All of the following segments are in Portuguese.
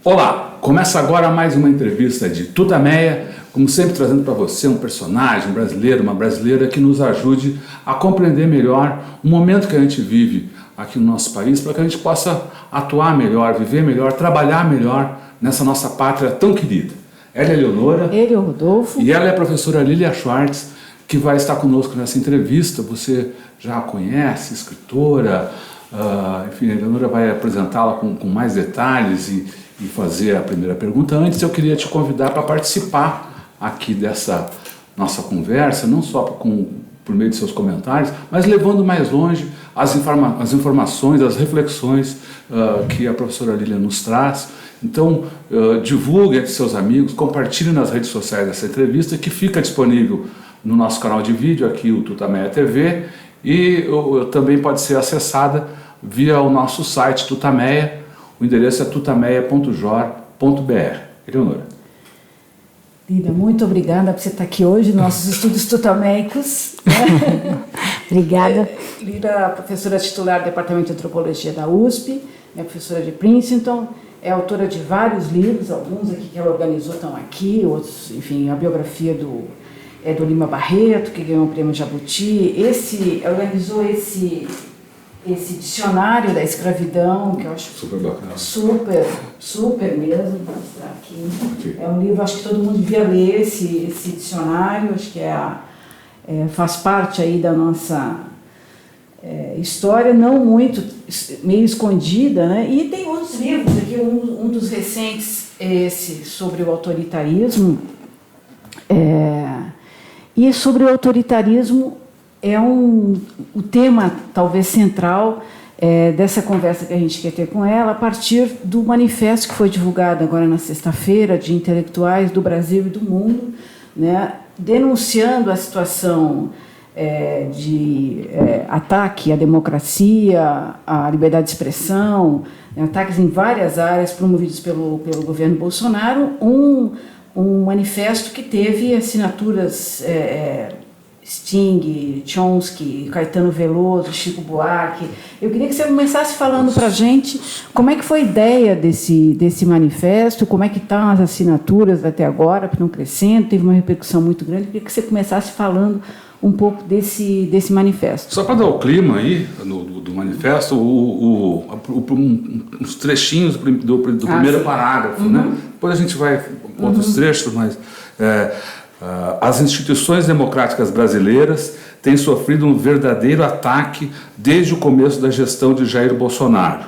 Olá, começa agora mais uma entrevista de Tutameia, como sempre trazendo para você um personagem brasileiro, uma brasileira que nos ajude a compreender melhor o momento que a gente vive aqui no nosso país, para que a gente possa atuar melhor, viver melhor, trabalhar melhor nessa nossa pátria tão querida. Ela é Eleonora. Ele é o Rodolfo. E ela é a professora Lília Schwartz, que vai estar conosco nessa entrevista. Você já a conhece, escritora, enfim, a Eleonora vai apresentá-la com mais detalhes e fazer a primeira pergunta. Antes, eu queria te convidar para participar aqui dessa nossa conversa, não só por meio de seus comentários, mas levando mais longe as informações, as reflexões que a professora Lília nos traz. Então, divulgue entre seus amigos, compartilhe nas redes sociais essa entrevista, que fica disponível no nosso canal de vídeo, aqui o Tutameia TV, e também pode ser acessada via o nosso site Tutameia. O endereço é tutameia.jor.br. Eleonora. Lília, muito obrigada por você estar aqui hoje, nossos estudos tutameicos. Obrigada. Lília é professora titular do Departamento de Antropologia da USP, é professora de Princeton, é autora de vários livros, alguns aqui que ela organizou estão aqui, outros, enfim, a biografia do Lima Barreto, que ganhou o prêmio Jabuti. Organizou esse dicionário da escravidão, que eu acho super bacana. Super mesmo, vou mostrar aqui. É um livro, acho que todo mundo devia ler esse dicionário, acho que faz parte aí da nossa história, não muito, meio escondida, né? E tem outros livros aqui, um dos recentes é esse, sobre o autoritarismo, e sobre o autoritarismo o tema talvez central dessa conversa que a gente quer ter com ela, a partir do manifesto que foi divulgado agora na sexta-feira de intelectuais do Brasil e do mundo, né, denunciando a situação de ataque à democracia, à liberdade de expressão, ataques em várias áreas promovidos pelo governo Bolsonaro, um manifesto que teve assinaturas Sting, Chomsky, Caetano Veloso, Chico Buarque. Eu queria que você começasse falando para a gente como é que foi a ideia desse manifesto, como é que estão as assinaturas até agora, que estão crescendo, teve uma repercussão muito grande. Eu queria que você começasse falando um pouco desse manifesto. Só para dar o clima aí do manifesto, uns trechinhos do primeiro parágrafo, né? Depois a gente vai com outros trechos, mas as instituições democráticas brasileiras têm sofrido um verdadeiro ataque desde o começo da gestão de Jair Bolsonaro.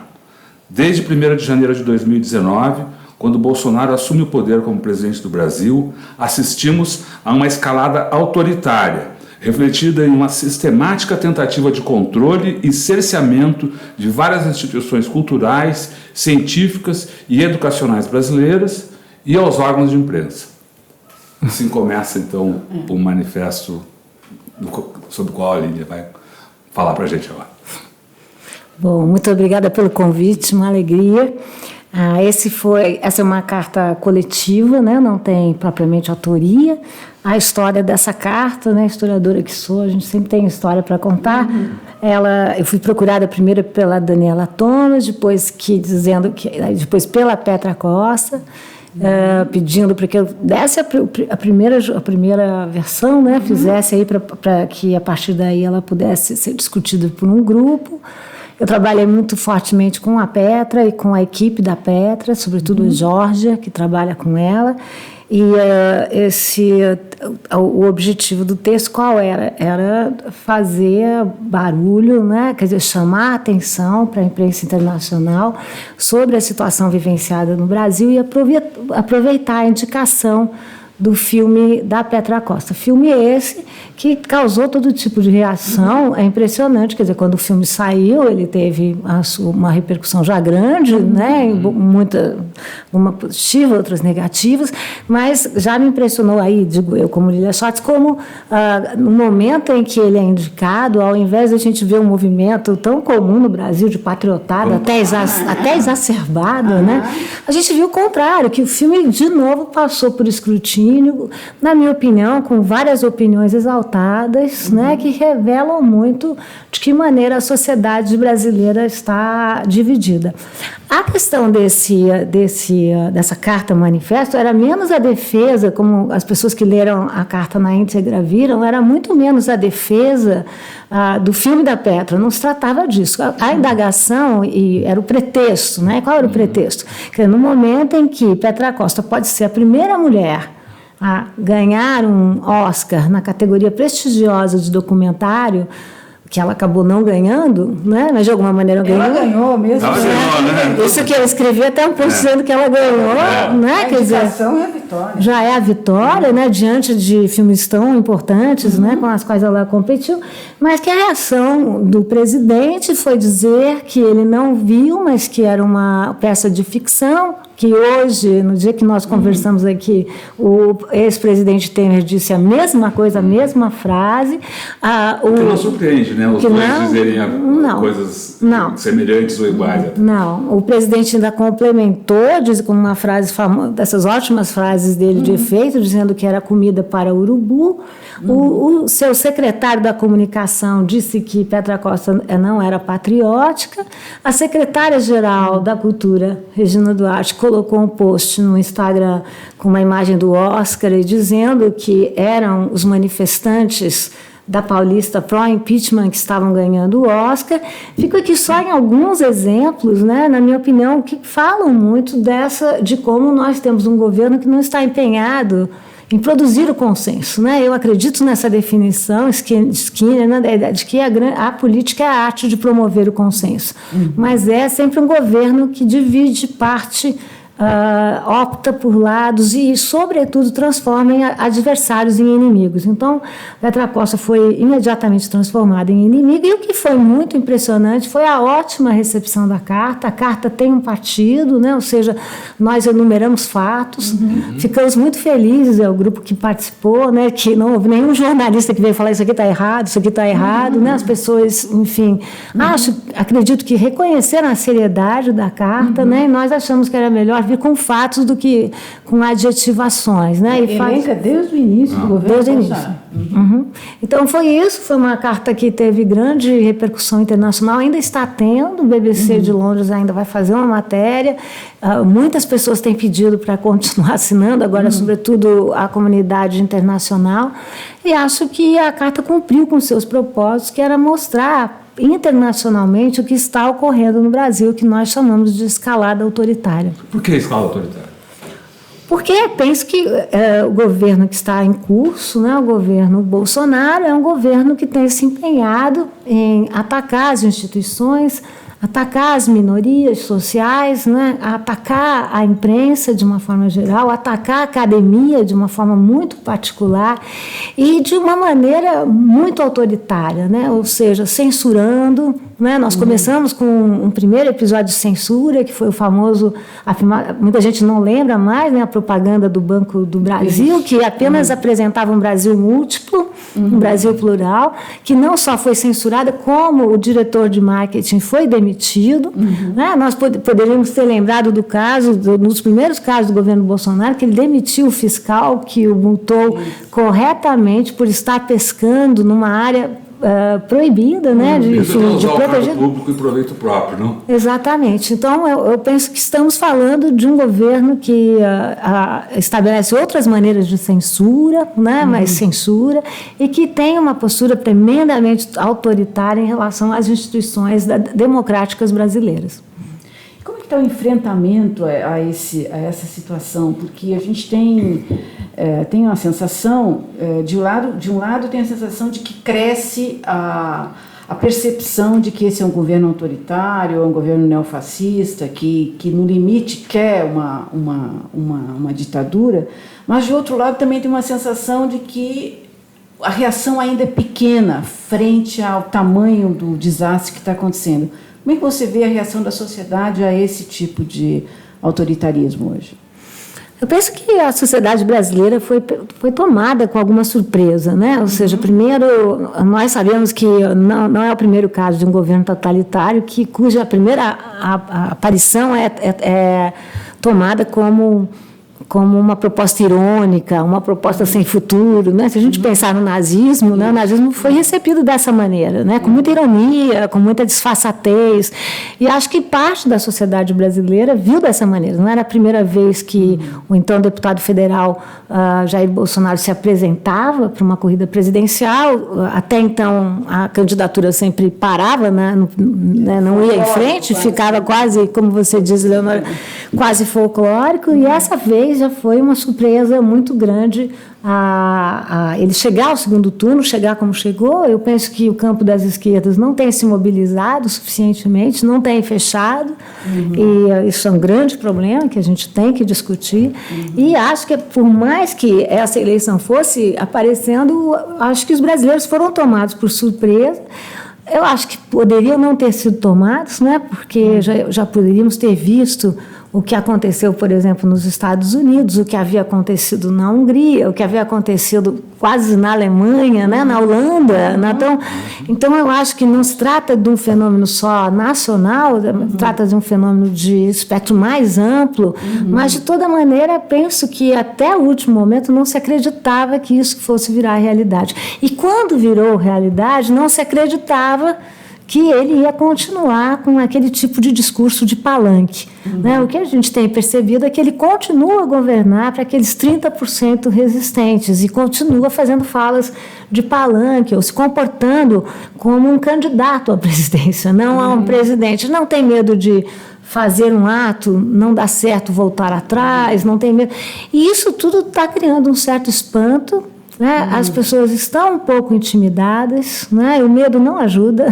Desde 1º de janeiro de 2019, quando Bolsonaro assume o poder como presidente do Brasil, assistimos a uma escalada autoritária, refletida em uma sistemática tentativa de controle e cerceamento de várias instituições culturais, científicas e educacionais brasileiras e aos órgãos de imprensa. Assim começa, então, o manifesto sobre o qual a Lília vai falar para a gente agora. Bom, muito obrigada pelo convite, uma alegria. Essa é uma carta coletiva, né? Não tem propriamente autoria. A história dessa carta, né? Historiadora que sou, a gente sempre tem história para contar. Eu fui procurada primeiro pela Daniela Thomas, depois pela Petra Costa, pedindo para que eu desse a primeira versão, né? Fizesse aí para que a partir daí ela pudesse ser discutida por um grupo. Eu trabalhei muito fortemente com a Petra e com a equipe da Petra, sobretudo o Jorge, que trabalha com ela. E o objetivo do texto qual era? Era fazer barulho, né? Quer dizer, chamar a atenção para a imprensa internacional sobre a situação vivenciada no Brasil e aproveitar a indicação do filme da Petra Costa. Filme esse que causou todo tipo de reação, é impressionante, quer dizer, quando o filme saiu, ele teve uma repercussão já grande, né, uma positiva, outras negativas, mas já me impressionou aí, digo eu, como Lília Schwartz, como no momento em que ele é indicado, ao invés de a gente ver um movimento tão comum no Brasil de patriotada, até exacerbado, né, a gente viu o contrário, que o filme de novo passou por escrutínio, raciocínio, na minha opinião, com várias opiniões exaltadas, né, que revelam muito de que maneira a sociedade brasileira está dividida. A questão dessa carta manifesto era menos a defesa, como as pessoas que leram a carta na íntegra viram, era muito menos a defesa do filme da Petra, não se tratava disso. A indagação era o pretexto, né? Qual era o pretexto? Que no momento em que Petra Costa pode ser a primeira mulher a ganhar um Oscar na categoria prestigiosa de documentário, que ela acabou não ganhando, né? Mas de alguma maneira ganhou. Ela ganhou mesmo. Ela ganhou, né? Isso que eu escrevi até um pouco dizendo que ela ganhou, né? A indicação é a vitória. Já é a vitória, né? Diante de filmes tão importantes, né? Com as quais ela competiu, mas que a reação do presidente foi dizer que ele não viu, mas que era uma peça de ficção, que hoje, no dia que nós conversamos aqui, o ex-presidente Temer disse a mesma coisa, a mesma frase. Que não surpreende, né? Os dois dizerem coisas semelhantes ou iguais. Não, o presidente ainda complementou, diz com uma frase famosa, dessas ótimas frases dele de efeito, dizendo que era comida para urubu. O seu secretário da comunicação disse que Petra Costa não era patriótica. A secretária-geral da Cultura, Regina Duarte, colocou um post no Instagram com uma imagem do Oscar e dizendo que eram os manifestantes da Paulista pró-impeachment que estavam ganhando o Oscar. Fico aqui só em alguns exemplos, né, na minha opinião, que falam muito de como nós temos um governo que não está empenhado em produzir o consenso, né? Eu acredito nessa definição Skinner, né, da ideia de que a política é a arte de promover o consenso, mas é sempre um governo que divide parte, opta por lados e, sobretudo, transforma em adversários em inimigos. Então, Petra Costa foi imediatamente transformada em inimigo, e o que foi muito impressionante foi a ótima recepção da carta. A carta tem um partido, né? Ou seja, nós enumeramos fatos, ficamos muito felizes, é o grupo que participou, né? Que não houve nenhum jornalista que veio falar isso aqui está errado, isso aqui está errado, né? As pessoas, enfim, acredito que reconheceram a seriedade da carta, né? E nós achamos que era melhor vir com fatos do que com adjetivações, né? Elenca desde o início do governo. Desde o início. Então foi isso, foi uma carta que teve grande repercussão internacional, ainda está tendo, o BBC de Londres ainda vai fazer uma matéria, muitas pessoas têm pedido para continuar assinando, agora sobretudo a comunidade internacional, e acho que a carta cumpriu com seus propósitos, que era mostrar internacionalmente o que está ocorrendo no Brasil, que nós chamamos de escalada autoritária. Por que escalada autoritária? Porque penso que o governo que está em curso, né, o governo Bolsonaro, é um governo que tem se empenhado em atacar as instituições, atacar as minorias sociais, né, atacar a imprensa de uma forma geral, atacar a academia de uma forma muito particular e de uma maneira muito autoritária, né, ou seja, censurando. Né? Nós começamos com um primeiro episódio de censura, que foi o famoso, muita gente não lembra mais, né, a propaganda do Banco do Brasil, que apenas apresentava um Brasil múltiplo, um Brasil plural, que não só foi censurada, como o diretor de marketing foi demitido. Né? Nós poderíamos ter lembrado do caso, nos primeiros casos do governo Bolsonaro, que ele demitiu o fiscal que o multou corretamente por estar pescando numa área proibida, né, de proteger público e proveito próprio, não? Exatamente. Então, eu penso que estamos falando de um governo que estabelece outras maneiras de censura, né, mas censura, e que tem uma postura tremendamente autoritária em relação às instituições democráticas brasileiras. Como que está o enfrentamento a essa situação? Porque a gente tem uma sensação, de um lado tem a sensação de que cresce a percepção de que esse é um governo autoritário, é um governo neofascista, que no limite quer uma ditadura, mas de outro lado também tem uma sensação de que a reação ainda é pequena frente ao tamanho do desastre que está acontecendo. Como é que você vê a reação da sociedade a esse tipo de autoritarismo hoje? Eu penso que a sociedade brasileira foi tomada com alguma surpresa, né? Ou seja, primeiro, nós sabemos que não é o primeiro caso de um governo totalitário cuja primeira aparição é tomada como como uma proposta irônica, uma proposta sem futuro, né? Se a gente pensar no nazismo, né? O nazismo foi recebido dessa maneira, né? Com muita ironia, com muita disfarçatez, e acho que parte da sociedade brasileira viu dessa maneira. Não era a primeira vez que o então deputado federal Jair Bolsonaro se apresentava para uma corrida presidencial. Até então a candidatura sempre parava, né? Não ia em frente, ficava quase, como você diz, Leonora, quase folclórico, e essa vez já foi uma surpresa muito grande ele chegar ao segundo turno, chegar como chegou. Eu penso que o campo das esquerdas não tem se mobilizado suficientemente, não tem fechado, e isso é um grande problema que a gente tem que discutir, e acho que por mais que essa eleição fosse aparecendo, acho que os brasileiros foram tomados por surpresa. Eu acho que poderiam não ter sido tomados, né, porque já poderíamos ter visto o que aconteceu, por exemplo, nos Estados Unidos, o que havia acontecido na Hungria, o que havia acontecido quase na Alemanha, né, na Holanda. Então, eu acho que não se trata de um fenômeno só nacional, trata de um fenômeno de espectro mais amplo, mas, de toda maneira, penso que até o último momento não se acreditava que isso fosse virar realidade. E quando virou realidade, não se acreditava que ele ia continuar com aquele tipo de discurso de palanque. Né? O que a gente tem percebido é que ele continua a governar para aqueles 30% resistentes e continua fazendo falas de palanque ou se comportando como um candidato à presidência, não a um presidente. Não tem medo de fazer um ato, não dá certo voltar atrás, não tem medo. E isso tudo está criando um certo espanto. Né? As pessoas estão um pouco intimidadas, né? O medo não ajuda,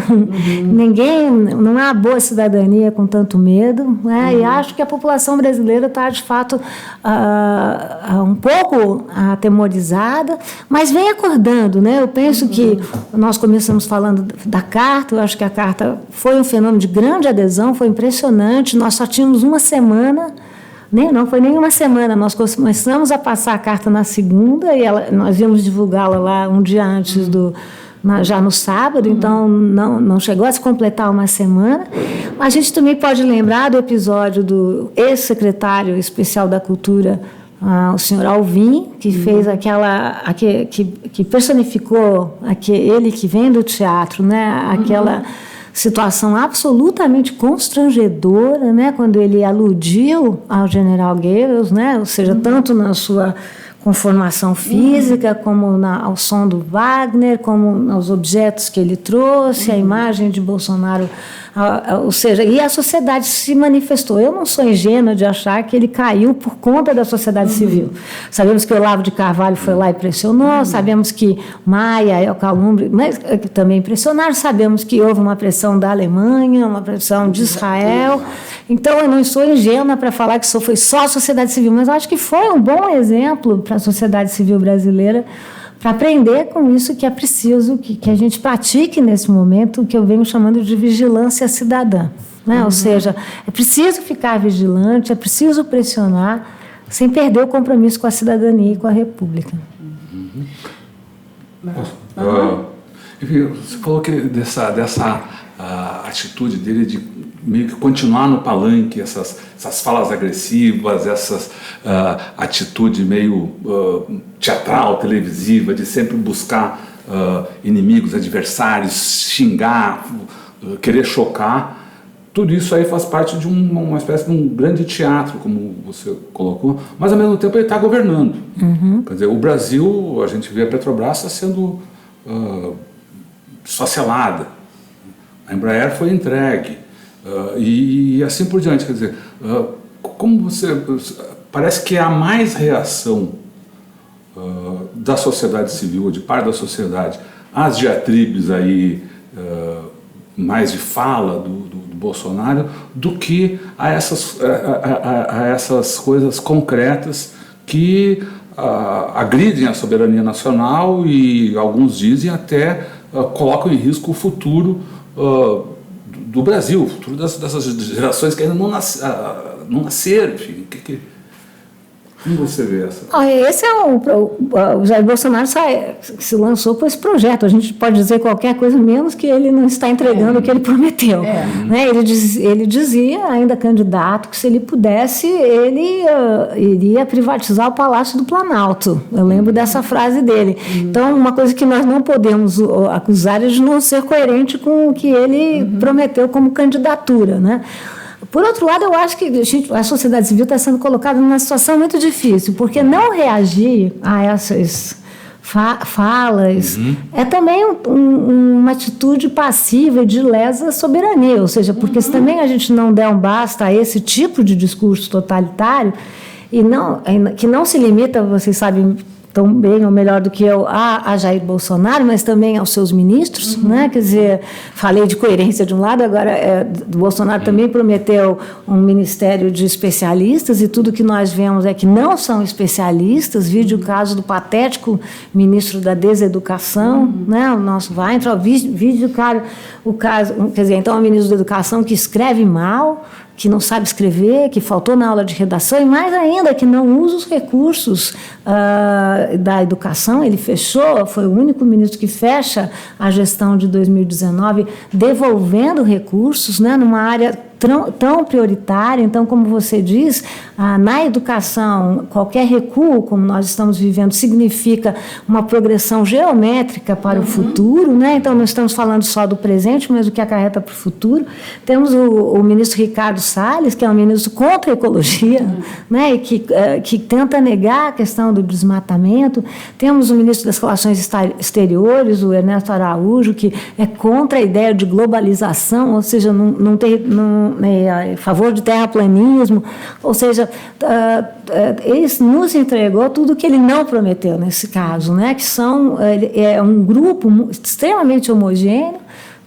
não há boa cidadania com tanto medo, né? E acho que a população brasileira está, de fato, um pouco atemorizada, mas vem acordando. Né? Eu penso que nós começamos falando da carta, eu acho que a carta foi um fenômeno de grande adesão, foi impressionante, nós só tínhamos uma semana. Não foi nem uma semana, nós começamos a passar a carta na segunda e nós íamos divulgá-la lá um dia antes já no sábado, então não chegou a se completar uma semana. A gente também pode lembrar do episódio do ex-secretário especial da Cultura, o senhor Alvim, que fez que personificou ele que vem do teatro, né? Aquela situação absolutamente constrangedora, né, quando ele aludiu ao general Goebbels, né, ou seja, tanto na sua conformação física, como ao som do Wagner, como nos objetos que ele trouxe, a imagem de Bolsonaro, ou seja, e a sociedade se manifestou. Eu não sou ingênua de achar que ele caiu por conta da sociedade civil. Sabemos que o Olavo de Carvalho foi lá e pressionou, sabemos que Maia e Alcolumbre também pressionaram, sabemos que houve uma pressão da Alemanha, uma pressão de Israel. Então, eu não sou ingênua para falar que isso foi só a sociedade civil, mas eu acho que foi um bom exemplo para a sociedade civil brasileira, para aprender com isso que é preciso que a gente pratique nesse momento, o que eu venho chamando de vigilância cidadã. Né? Ou seja, é preciso ficar vigilante, é preciso pressionar, sem perder o compromisso com a cidadania e com a República. Enfim, você falou que dessa atitude dele de meio que continuar no palanque, essas falas agressivas, essas atitude meio teatral, televisiva, de sempre buscar inimigos, adversários, xingar, querer chocar. Tudo isso aí faz parte de uma espécie de um grande teatro, como você colocou, mas ao mesmo tempo ele está governando. Quer dizer, o Brasil, a gente vê a Petrobras está sendo esfacelada, a Embraer foi entregue, e assim por diante. Quer dizer, como parece que há mais reação da sociedade civil, de parte da sociedade, às diatribes aí, mais de fala do Bolsonaro, do que a essas coisas concretas que agridem a soberania nacional e, alguns dizem, até colocam em risco o futuro do Brasil, o futuro dessas gerações que ainda não nasceram. Enfim, Como você vê essa? Esse é o Jair Bolsonaro se lançou com esse projeto. A gente pode dizer qualquer coisa, menos que ele não está entregando o que ele prometeu. Né? Ele dizia, ainda candidato, que se ele pudesse, ele iria privatizar o Palácio do Planalto. Eu lembro dessa frase dele. Então, uma coisa que nós não podemos acusar é de não ser coerente com o que ele prometeu como candidatura, né? Por outro lado, eu acho que a sociedade civil está sendo colocada numa situação muito difícil, porque não reagir a essas falas é também uma atitude passiva e de lesa soberania, ou seja, porque se também a gente não der um basta a esse tipo de discurso totalitário, que não se limita, vocês sabem tão bem ou melhor do que eu, a Jair Bolsonaro, mas também aos seus ministros, né? Quer dizer, falei de coerência de um lado, agora o Bolsonaro também prometeu um ministério de especialistas, e tudo que nós vemos é que não são especialistas. Vide o caso do patético ministro da Deseducação, né? O nosso Weintraub, vide o caso, quer dizer, então, o ministro da Educação que escreve mal, que não sabe escrever, que faltou na aula de redação, e mais ainda, que não usa os recursos da educação. Ele fechou, foi o único ministro que fecha a gestão de 2019, devolvendo recursos, né, numa área tão prioritária. Então, como você diz, na educação, qualquer recuo, como nós estamos vivendo, significa uma progressão geométrica para o futuro, né? Então, não estamos falando só do presente, mas do que acarreta para o futuro. Temos o ministro Ricardo Salles, que é um ministro contra a ecologia, né? E que tenta negar a questão do desmatamento. Temos o ministro das Relações Exteriores, o Ernesto Araújo, que é contra a ideia de globalização, ou seja, a favor de terraplanismo, ou seja, ele nos entregou tudo o que ele não prometeu nesse caso, né? Que é um grupo extremamente homogêneo,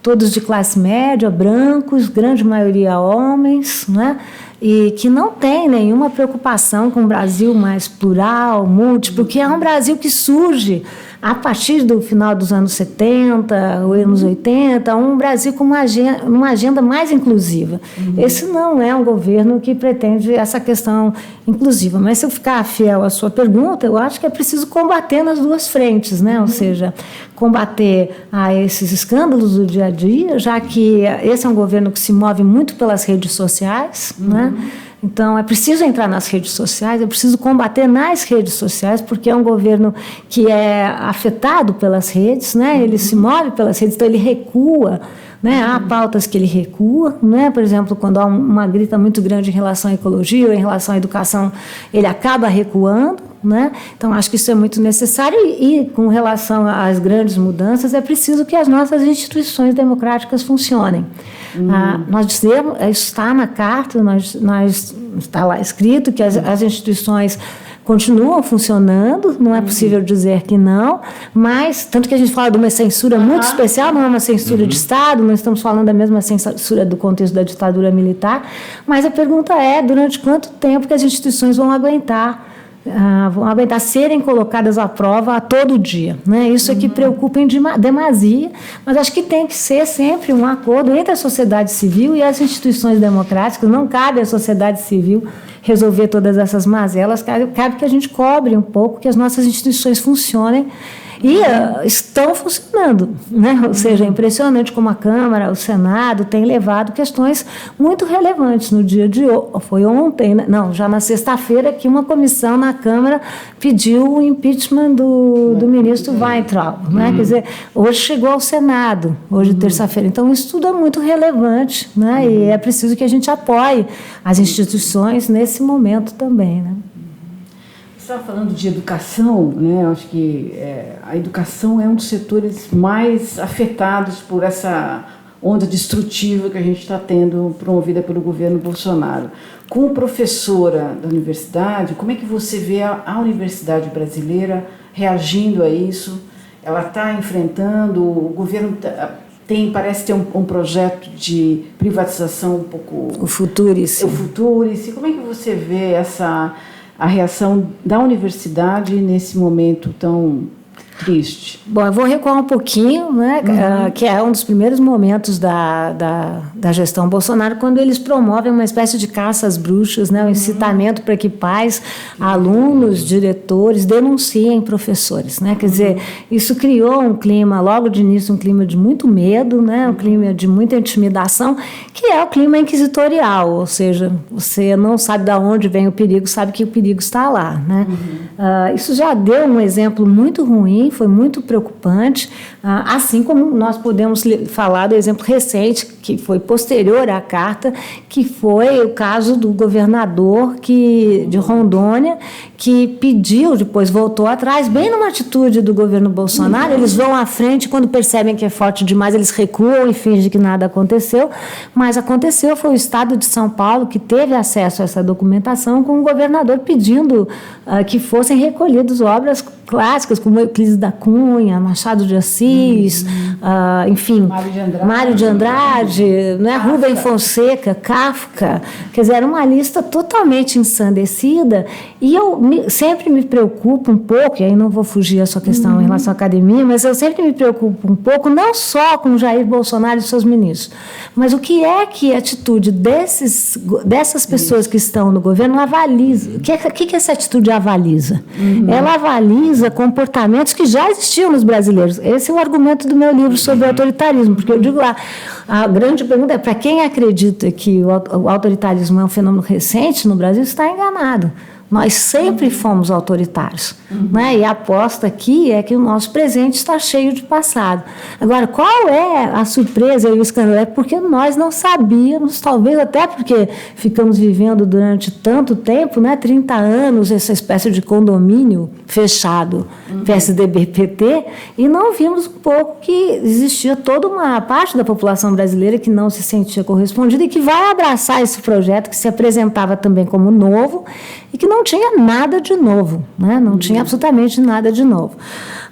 todos de classe média, brancos, grande maioria homens, né? E que não tem nenhuma preocupação com um Brasil mais plural, múltiplo, que é um Brasil que surge a partir do final dos anos 70, anos 80, um Brasil com uma agenda mais inclusiva. Esse não é um governo que pretende essa questão inclusiva. Mas, se eu ficar fiel à sua pergunta, eu acho que é preciso combater nas duas frentes, né? Ou seja, combater esses escândalos do dia a dia, já que esse é um governo que se move muito pelas redes sociais, né? Então, é preciso entrar nas redes sociais, é preciso combater nas redes sociais, porque é um governo que é afetado pelas redes, né? Ele se move pelas redes, então ele recua, né? Há pautas que ele recua, né? Por exemplo, quando há uma grita muito grande em relação à ecologia ou em relação à educação, ele acaba recuando, né? Então, acho que isso é muito necessário, e com relação às grandes mudanças, é preciso que as nossas instituições democráticas funcionem. Nós dizemos, isso está na carta, está lá escrito que as instituições continuam funcionando, não é possível dizer que não, mas, tanto que a gente fala de uma censura muito especial, não é uma censura de Estado, não estamos falando da mesma censura do contexto da ditadura militar, mas a pergunta é, durante quanto tempo que as instituições vão aguentar serem colocadas à prova a todo dia, né? Isso é que preocupa em demasia, mas acho que tem que ser sempre um acordo entre a sociedade civil e as instituições democráticas. Não cabe à sociedade civil resolver todas essas mazelas, cabe que a gente cobre um pouco, que as nossas instituições funcionem, e estão funcionando, né? Ou seja, é impressionante como a Câmara, o Senado têm levado questões muito relevantes. No dia de hoje, foi ontem, né? Não, já na sexta-feira, que uma comissão na Câmara pediu o impeachment do ministro Weintraub, né? Quer dizer, hoje chegou ao Senado, hoje terça-feira. Então, isso tudo é muito relevante, né? E é preciso que a gente apoie as instituições nesse momento também, né? Você estava falando de educação, né? Eu acho que a educação é um dos setores mais afetados por essa onda destrutiva que a gente está tendo, promovida pelo governo Bolsonaro. Como professora da universidade, como é que você vê a universidade brasileira reagindo a isso? Ela está enfrentando, o governo parece ter um projeto de privatização um pouco... O Futurice. Como é que você vê a reação da universidade nesse momento tão triste. Bom, eu vou recuar um pouquinho, né, que é um dos primeiros momentos da gestão Bolsonaro, quando eles promovem uma espécie de caça às bruxas, né, um incitamento para que pais, alunos, diretores denunciem professores, né, quer dizer, isso criou um clima, logo de início, um clima de muito medo, né, um clima de muita intimidação, que é o clima inquisitorial, ou seja, você não sabe de onde vem o perigo, sabe que o perigo está lá, né. Isso já deu um exemplo muito ruim, foi muito preocupante, assim como nós podemos falar do exemplo recente, que foi posterior à carta, que foi o caso do governador de Rondônia, que pediu, depois voltou atrás, bem numa atitude do governo Bolsonaro, eles vão à frente, quando percebem que é forte demais, eles recuam e fingem que nada aconteceu, mas aconteceu, foi o Estado de São Paulo que teve acesso a essa documentação, com o governador pedindo que fossem recolhidas obras clássicas, como Euclides da Cunha, Machado de Assis, enfim, Mário de Andrade, né, Rubem Fonseca, Kafka, quer dizer, era uma lista totalmente ensandecida, e eu sempre me preocupo um pouco, e aí não vou fugir à sua questão em relação à academia, mas eu sempre me preocupo um pouco, não só com Jair Bolsonaro e seus ministros, mas o que é que a atitude dessas pessoas que estão no governo avaliza. O que essa atitude avaliza? Ela avaliza comportamentos que já existiam nos brasileiros. Esse é o argumento do meu livro sobre autoritarismo, porque eu digo lá, a grande pergunta é, para quem acredita que o autoritarismo é um fenômeno recente no Brasil, está enganado. Nós sempre fomos autoritários, né? E a aposta aqui é que o nosso presente está cheio de passado. Agora, qual é a surpresa e o escândalo? É porque nós não sabíamos, talvez até porque ficamos vivendo durante tanto tempo, né, 30 anos, essa espécie de condomínio fechado, PSDB-PT, e não vimos um pouco que existia toda uma parte da população brasileira que não se sentia correspondida e que vai abraçar esse projeto que se apresentava também como novo e que não tinha nada de novo, né? Não tinha absolutamente nada de novo.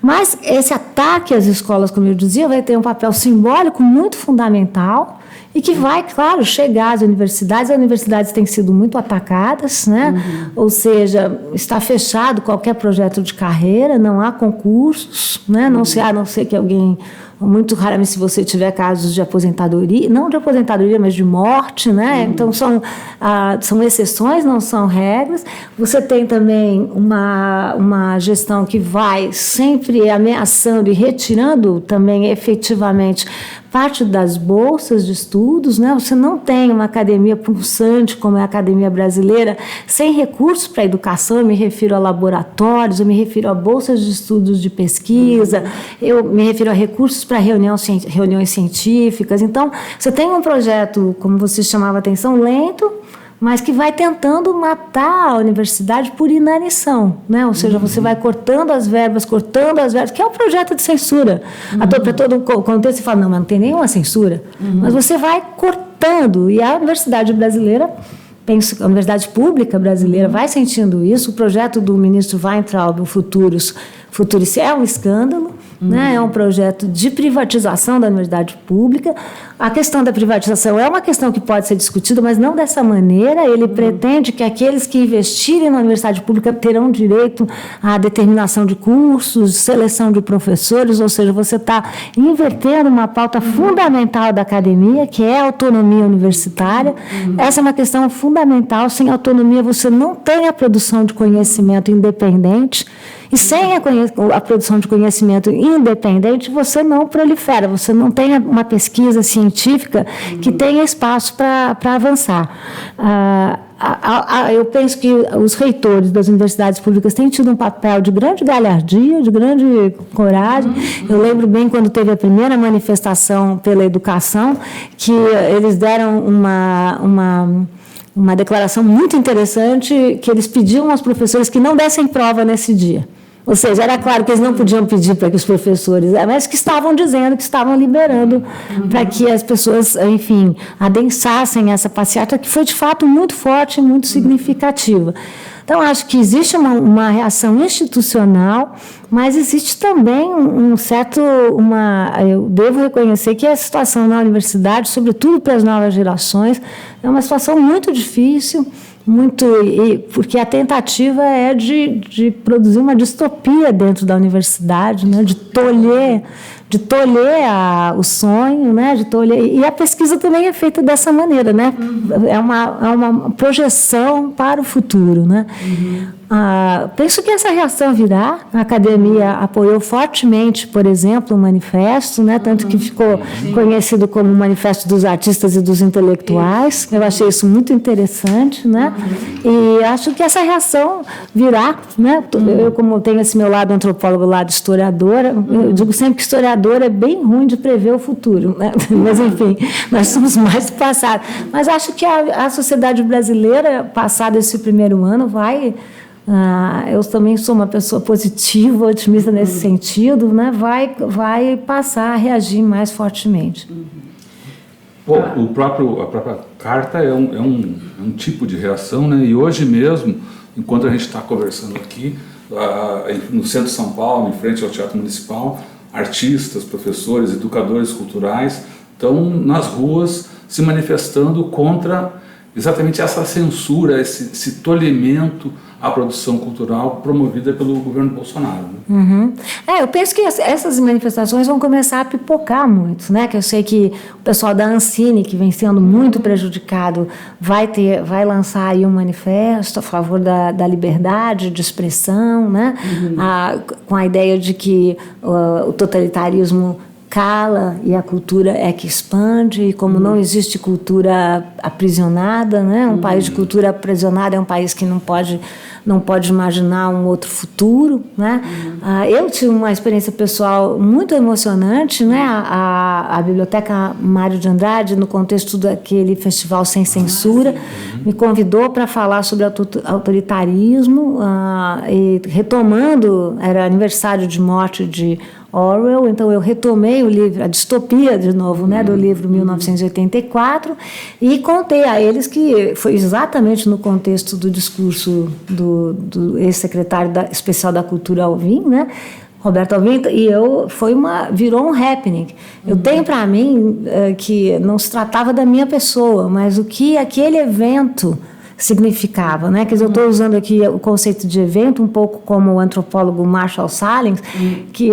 Mas esse ataque às escolas, como eu dizia, vai ter um papel simbólico muito fundamental e que vai, claro, chegar às universidades. As universidades têm sido muito atacadas, né? Ou seja, está fechado qualquer projeto de carreira, não há concursos, né? A não ser que alguém... Muito raramente, se você tiver casos de aposentadoria, não de aposentadoria, mas de morte, né? Então, são exceções, não são regras. Você tem também uma gestão que vai sempre ameaçando e retirando também efetivamente parte das bolsas de estudos, né? Você não tem uma academia pulsante como é a Academia Brasileira, sem recursos para a educação. Eu me refiro a laboratórios, eu me refiro a bolsas de estudos de pesquisa, eu me refiro a recursos para reuniões científicas. Então, você tem um projeto, como você chamava a atenção, lento, mas que vai tentando matar a universidade por inanição, né? Ou seja, você vai cortando as verbas, que é um projeto de censura. Para todo o contexto, você fala, não, mas não tem nenhuma censura. Mas você vai cortando, e a universidade brasileira, penso que a universidade pública brasileira vai sentindo isso. O projeto do ministro Weintraub, o Futuros é um escândalo, né? É um projeto de privatização da universidade pública. A questão da privatização é uma questão que pode ser discutida, mas não dessa maneira. Ele pretende que aqueles que investirem na universidade pública terão direito à determinação de cursos, seleção de professores, ou seja, você está invertendo uma pauta fundamental da academia, que é a autonomia universitária. Essa é uma questão fundamental. Sem autonomia, você não tem a produção de conhecimento independente. E sem a produção de conhecimento independente, você não prolifera, você não tem uma pesquisa científica que tenha espaço para avançar. Eu penso que os reitores das universidades públicas têm tido um papel de grande galhardia, de grande coragem. Eu lembro bem quando teve a primeira manifestação pela educação, que eles deram uma declaração muito interessante, que eles pediam aos professores que não dessem prova nesse dia. Ou seja, era claro que eles não podiam pedir para que os professores, mas que estavam dizendo, que estavam liberando para que as pessoas, enfim, adensassem essa passeata, que foi de fato muito forte e muito significativa. Então, acho que existe uma reação institucional, mas existe também eu devo reconhecer que a situação na universidade, sobretudo para as novas gerações, é uma situação muito difícil. porque a tentativa é de produzir uma distopia dentro da universidade, né? de tolher o sonho, né? E a pesquisa também é feita dessa maneira, né? É uma projeção para o futuro, né? Penso que essa reação virá. A academia apoiou fortemente, por exemplo, o manifesto, né? Tanto que ficou conhecido como o Manifesto dos Artistas e dos Intelectuais. Eu achei isso muito interessante, né? E acho que essa reação virá, né? Eu, como tenho esse meu lado antropólogo, lado historiadora, eu digo sempre que historiador é bem ruim de prever o futuro, né? Mas, enfim, nós somos mais do passado. Mas acho que a sociedade brasileira, passado esse primeiro ano, vai... eu também sou uma pessoa positiva, otimista nesse sentido, né? Vai passar a reagir mais fortemente. Bom, a própria carta é um tipo de reação, né? E hoje mesmo, enquanto a gente está conversando aqui, no centro de São Paulo, em frente ao Teatro Municipal, artistas, professores, educadores culturais estão nas ruas se manifestando contra exatamente essa censura, esse tolhimento à produção cultural promovida pelo governo Bolsonaro. Né? Eu penso que essas manifestações vão começar a pipocar muito, né? Que eu sei que o pessoal da Ancine, que vem sendo muito prejudicado, vai lançar aí um manifesto a favor da liberdade de expressão, né? Com a ideia de que o totalitarismo cala e a cultura é que expande, e como não existe cultura aprisionada, né? Um país de cultura aprisionada é um país que não pode imaginar um outro futuro, né? Eu tive uma experiência pessoal muito emocionante, né? A Biblioteca Mário de Andrade, no contexto daquele festival Sem Censura, me convidou para falar sobre autoritarismo, e retomando, era aniversário de morte de Orwell, então eu retomei o livro, a distopia de novo, né, do livro 1984, e contei a eles que foi exatamente no contexto do discurso do ex-secretário especial da Cultura Alvim, né, Roberto Alvim, e virou um happening. Eu tenho para mim que não se tratava da minha pessoa, mas o que aquele evento significava, né? Quer dizer, eu estou usando aqui o conceito de evento um pouco como o antropólogo Marshall Salins, que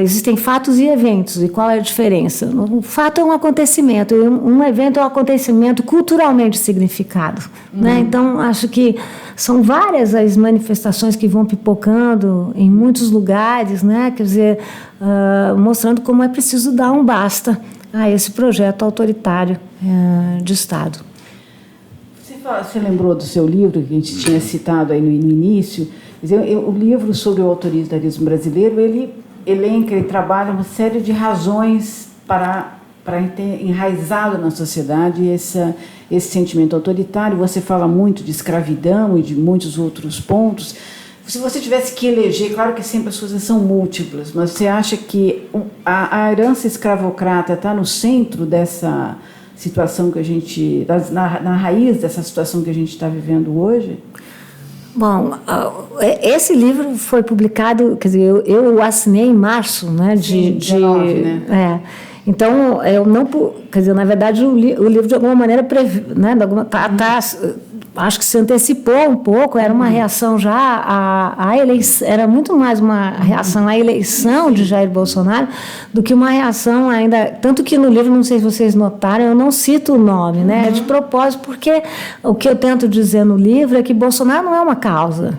existem fatos e eventos, e qual é a diferença? O fato é um acontecimento, e um evento é um acontecimento culturalmente significado, né? Então, acho que são várias as manifestações que vão pipocando em muitos lugares, né? Quer dizer, mostrando como é preciso dar um basta a esse projeto autoritário de Estado. Você lembrou do seu livro, que a gente tinha citado aí no início? O livro sobre o autoritarismo brasileiro, ele elenca e trabalha uma série de razões para enraizado na sociedade esse sentimento autoritário. Você fala muito de escravidão e de muitos outros pontos. Se você tivesse que eleger, claro que sempre as coisas são múltiplas, mas você acha que a herança escravocrata está no centro dessa situação que a gente, na raiz dessa situação que a gente está vivendo hoje? Bom, esse livro foi publicado, quer dizer, eu o assinei em março, né, de 19, né? Então, eu não, quer dizer, na verdade, o livro de alguma maneira, né, acho que se antecipou um pouco, era uma reação já à eleição, era muito mais uma reação à eleição de Jair Bolsonaro do que uma reação ainda, tanto que no livro, não sei se vocês notaram, eu não cito o nome, né, é de propósito, porque o que eu tento dizer no livro é que Bolsonaro não é uma causa,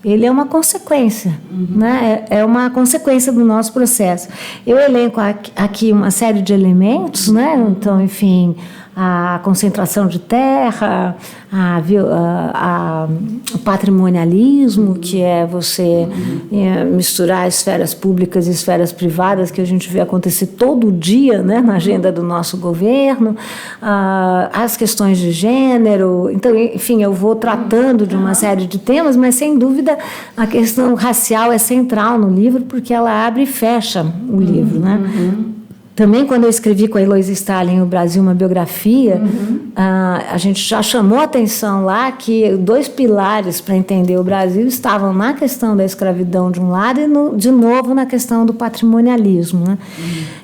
ele é uma consequência, né? É uma consequência do nosso processo. Eu elenco aqui uma série de elementos, né? Então, enfim, a concentração de terra, o patrimonialismo, que é você misturar esferas públicas e esferas privadas, que a gente vê acontecer todo dia, né, na agenda do nosso governo, as questões de gênero. Então, enfim, eu vou tratando de uma série de temas, mas, sem dúvida, a questão racial é central no livro, porque ela abre e fecha o livro, né? Também, quando eu escrevi com a Heloísa Stalin, O Brasil, uma biografia, a gente já chamou a atenção lá que 2 pilares para entender o Brasil estavam na questão da escravidão de um lado e, de novo, na questão do patrimonialismo, né?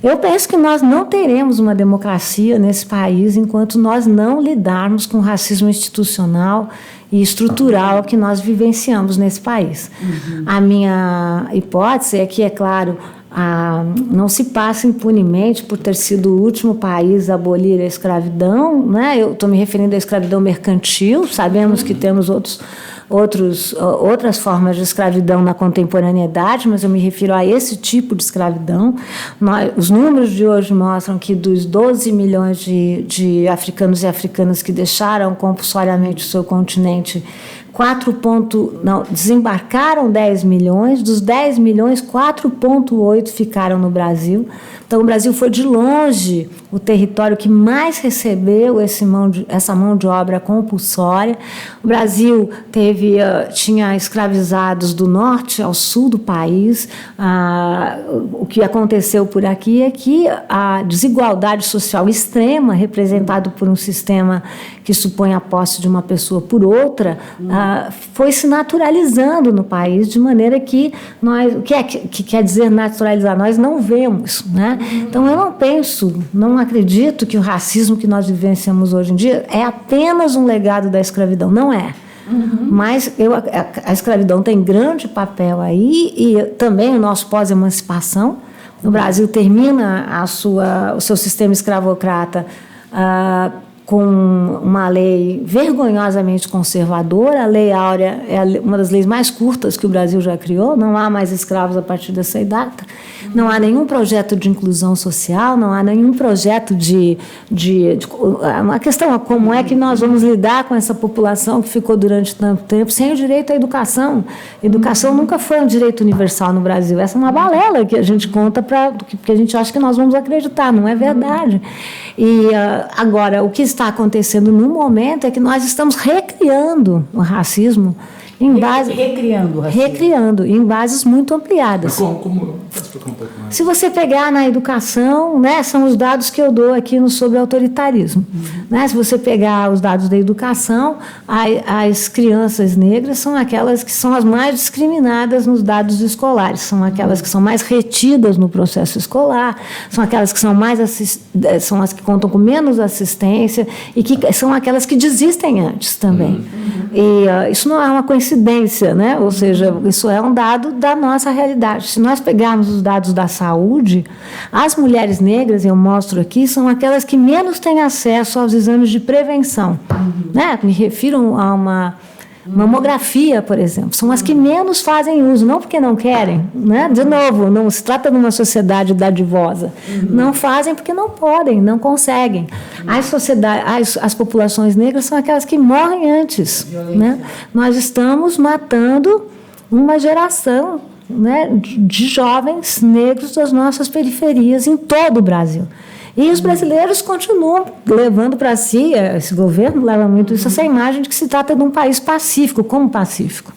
Eu penso que nós não teremos uma democracia nesse país enquanto nós não lidarmos com o racismo institucional e estrutural que nós vivenciamos nesse país. A minha hipótese é que, é claro, não se passa impunemente por ter sido o último país a abolir a escravidão, né? Eu estou me referindo à escravidão mercantil, sabemos que temos outras formas de escravidão na contemporaneidade, mas eu me refiro a esse tipo de escravidão. Os números de hoje mostram que dos 12 milhões de africanos e africanas que deixaram compulsoriamente o seu continente, desembarcaram 10 milhões, dos 10 milhões, 4,8 ficaram no Brasil. Então, o Brasil foi, de longe, o território que mais recebeu essa mão de obra compulsória. O Brasil tinha escravizados do norte ao sul do país. O que aconteceu por aqui é que a desigualdade social extrema, representada por um sistema que supõe a posse de uma pessoa por outra, foi se naturalizando no país, de maneira que o que quer dizer naturalizar? Nós não vemos, né? Então, eu não acredito que o racismo que nós vivenciamos hoje em dia é apenas um legado da escravidão, não é. Mas a escravidão tem grande papel aí, e também o nosso pós-emancipação. O Brasil termina o seu sistema escravocrata com uma lei vergonhosamente conservadora. A Lei Áurea é uma das leis mais curtas que o Brasil já criou, não há mais escravos a partir dessa data, não há nenhum projeto de inclusão social, não há nenhum projeto a questão é como é que nós vamos lidar com essa população que ficou durante tanto tempo sem o direito à educação. Educação nunca foi um direito universal no Brasil. Essa é uma balela que a gente conta porque a gente acha que nós vamos acreditar, não é verdade. E agora, o que está acontecendo no momento é que nós estamos recriando o racismo recriando em bases muito ampliadas. Mas como explicar um pouco mais? Se você pegar na educação, né, são os dados que eu dou aqui sobre autoritarismo. Né? Se você pegar os dados da educação, as crianças negras são aquelas que são as mais discriminadas nos dados escolares, são aquelas que são mais retidas no processo escolar, são aquelas que são as que contam com menos assistência e que são aquelas que desistem antes também. E isso não é uma coincidência, né? Ou seja, isso é um dado da nossa realidade. Se nós pegarmos os dados da saúde, as mulheres negras, eu mostro aqui, são aquelas que menos têm acesso aos exames de prevenção. Né? Me refiro a uma mamografia, por exemplo, são as que menos fazem uso, não porque não querem, né? De novo, não se trata de uma sociedade dadivosa, não fazem porque não podem, não conseguem. As populações negras são aquelas que morrem antes, né? Nós estamos matando uma geração, né, de jovens negros das nossas periferias em todo o Brasil. E os brasileiros continuam levando para si, esse governo leva muito isso, essa imagem de que se trata de um país pacífico. Como pacífico?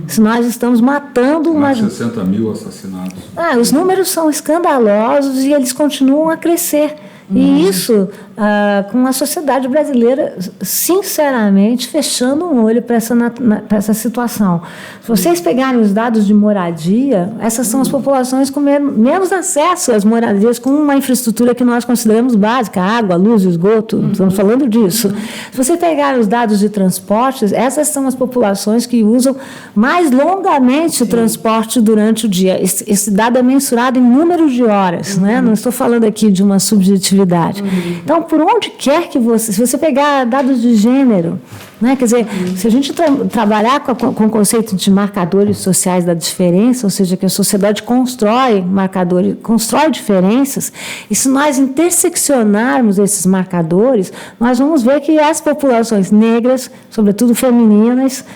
Se nós estamos matando... Mais de 60 mil assassinatos. Os números são escandalosos e eles continuam a crescer. E isso, com a sociedade brasileira, sinceramente, fechando um olho para essa situação. Se vocês pegarem os dados de moradia, essas são as populações com menos acesso às moradias, com uma infraestrutura que nós consideramos básica, água, luz, esgoto, estamos falando disso. Se você pegar os dados de transportes, essas são as populações que usam mais longamente o transporte durante o dia. Esse dado é mensurado em números de horas, né? Não estou falando aqui de uma subjetividade. Então, por onde quer que se você pegar dados de gênero, né, quer dizer, se a gente trabalhar com o conceito de marcadores sociais da diferença, ou seja, que a sociedade constrói marcadores, constrói diferenças, e se nós interseccionarmos esses marcadores, nós vamos ver que as populações negras, sobretudo femininas,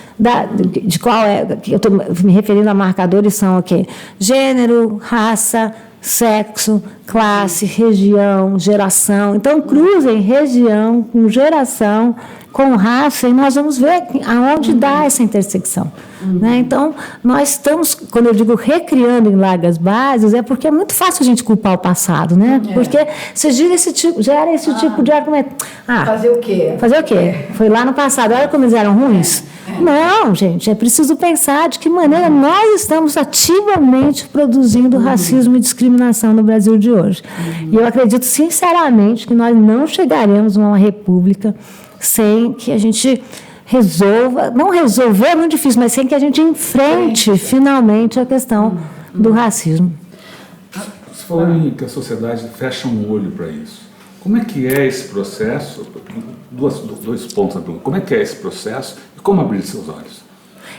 de qual que eu estou me referindo a marcadores, são o quê? Gênero, raça, sexo, classe, região, geração. Então, cruzem região com geração, com raça, e nós vamos ver aonde dá essa intersecção. Né? Então, nós estamos, quando eu digo recriando em largas bases, é porque é muito fácil a gente culpar o passado, né? Porque você gera esse tipo de argumento. Fazer o quê? Fazer o quê? Foi lá no passado, olha como eles eram ruins. Não, gente, é preciso pensar de que maneira nós estamos ativamente produzindo racismo e discriminação no Brasil de hoje. E eu acredito sinceramente que nós não chegaremos a uma república sem que a gente resolva, não resolver é muito difícil, mas sem que a gente enfrente finalmente a questão do racismo. Você falou que a sociedade fecha um olho para isso. Como é que é esse processo? Dois pontos na pergunta. Como é que é esse processo e como abrir seus olhos?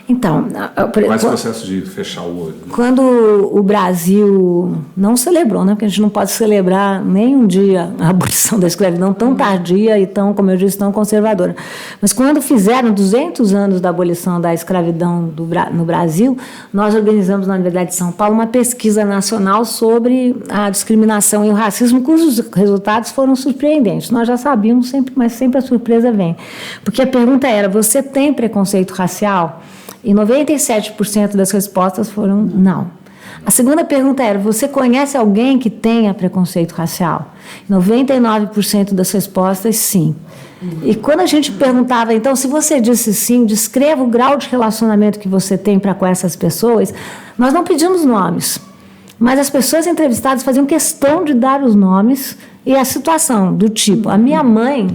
Então, Qual é o processo de fechar o olho? Quando o Brasil não celebrou, né? Porque a gente não pode celebrar nem um dia a abolição da escravidão tão tardia e tão, como eu disse, tão conservadora. Mas quando fizeram 200 anos da abolição da escravidão no Brasil, nós organizamos na Universidade de São Paulo uma pesquisa nacional sobre a discriminação e o racismo, cujos resultados foram surpreendentes. Nós já sabíamos sempre, mas sempre a surpresa vem. Porque a pergunta era: você tem preconceito racial? E 97% das respostas foram não. A segunda pergunta era: você conhece alguém que tenha preconceito racial? 99% das respostas, sim. E quando a gente perguntava, então, se você disse sim, descreva o grau de relacionamento que você tem para com essas pessoas, nós não pedimos nomes, mas as pessoas entrevistadas faziam questão de dar os nomes e a situação, do tipo: a minha mãe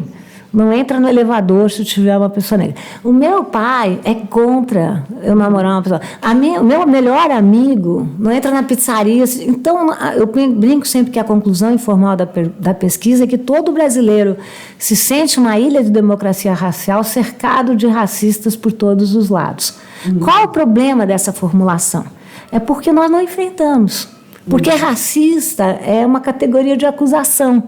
não entra no elevador se tiver uma pessoa negra. O meu pai é contra eu namorar uma pessoa. O meu melhor amigo não entra na pizzaria. Então, eu brinco sempre que a conclusão informal da pesquisa é que todo brasileiro se sente uma ilha de democracia racial cercado de racistas por todos os lados. Qual o problema dessa formulação? É porque nós não enfrentamos. Porque racista é uma categoria de acusação.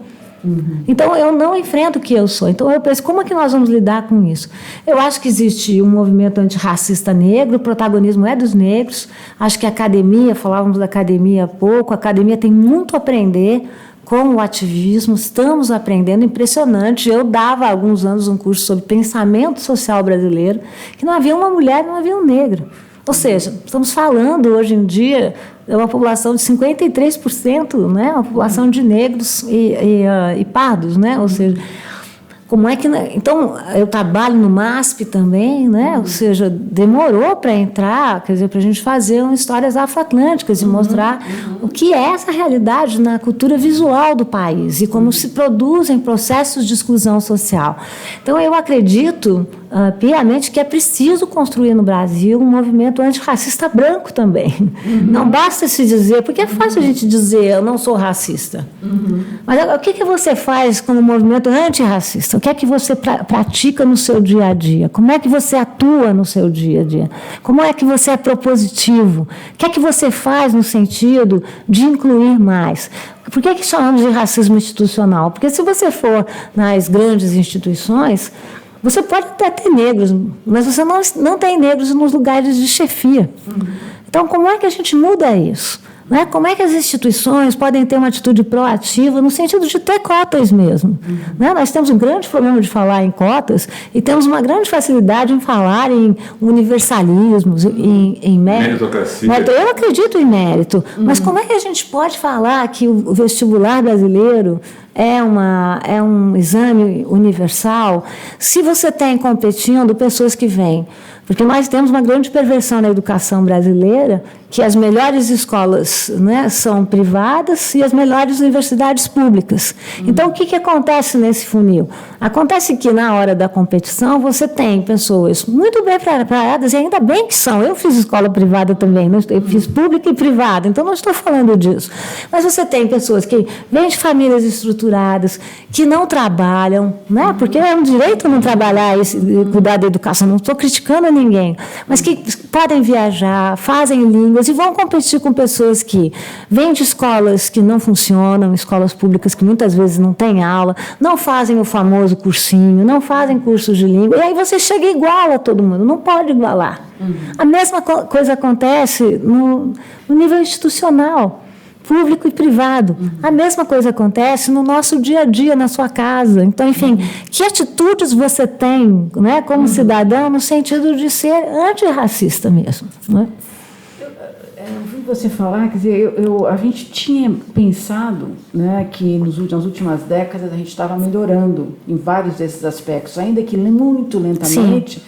Então, eu não enfrento o que eu sou. Então, eu penso, como é que nós vamos lidar com isso? Eu acho que existe um movimento antirracista negro, o protagonismo é dos negros. Acho que a academia, falávamos da academia há pouco, a academia tem muito a aprender com o ativismo, estamos aprendendo, impressionante. Eu dava há alguns anos um curso sobre pensamento social brasileiro, que não havia uma mulher, não havia um negro. Ou seja, estamos falando hoje em dia de uma população de 53%, né? Uma população de negros e pardos, né? Ou seja, como é que... Então, eu trabalho no MASP também, né? Ou seja, demorou para entrar, quer dizer, para a gente fazer histórias afroatlânticas e mostrar o que é essa realidade na cultura visual do país e como se produzem processos de exclusão social. Então, eu acredito piamente que é preciso construir no Brasil um movimento antirracista branco também. Não basta se dizer, porque é fácil a gente dizer eu não sou racista. Mas o que você faz como movimento antirracista? O que é que você pratica no seu dia a dia? Como é que você atua no seu dia a dia? Como é que você é propositivo? O que é que você faz no sentido de incluir mais? Por que chamamos de racismo institucional? Porque se você for nas grandes instituições, você pode até ter negros, mas você não tem negros nos lugares de chefia. Então, como é que a gente muda isso? Né? Como é que as instituições podem ter uma atitude proativa no sentido de ter cotas mesmo? Né? Nós temos um grande problema de falar em cotas e temos uma grande facilidade em falar em universalismos, em meritocracia. Eu acredito em mérito, mas como é que a gente pode falar que o vestibular brasileiro é um exame universal se você tem competindo pessoas que vêm? Porque nós temos uma grande perversão na educação brasileira, que as melhores escolas, né, são privadas e as melhores universidades públicas. Então, o que acontece nesse funil? Acontece que, na hora da competição, você tem pessoas muito bem preparadas, e ainda bem que são. Eu fiz escola privada também, eu fiz pública e privada, então não estou falando disso. Mas você tem pessoas que vêm de famílias estruturadas, que não trabalham, né, porque é um direito não trabalhar e cuidar da educação, não estou criticando ninguém, mas que podem viajar, fazem línguas e vão competir com pessoas que vêm de escolas que não funcionam, escolas públicas que muitas vezes não têm aula, não fazem o famoso cursinho, não fazem cursos de língua, e aí você chega igual a todo mundo, não pode igualar. A mesma coisa acontece no nível institucional, público e privado. A mesma coisa acontece no nosso dia a dia, na sua casa. Então, enfim, que atitudes você tem, né, como cidadão, no sentido de ser antirracista mesmo, né? Eu ouvi você falar, quer dizer, a gente tinha pensado, né, que nas últimas décadas a gente estava melhorando em vários desses aspectos, ainda que muito lentamente. Sim.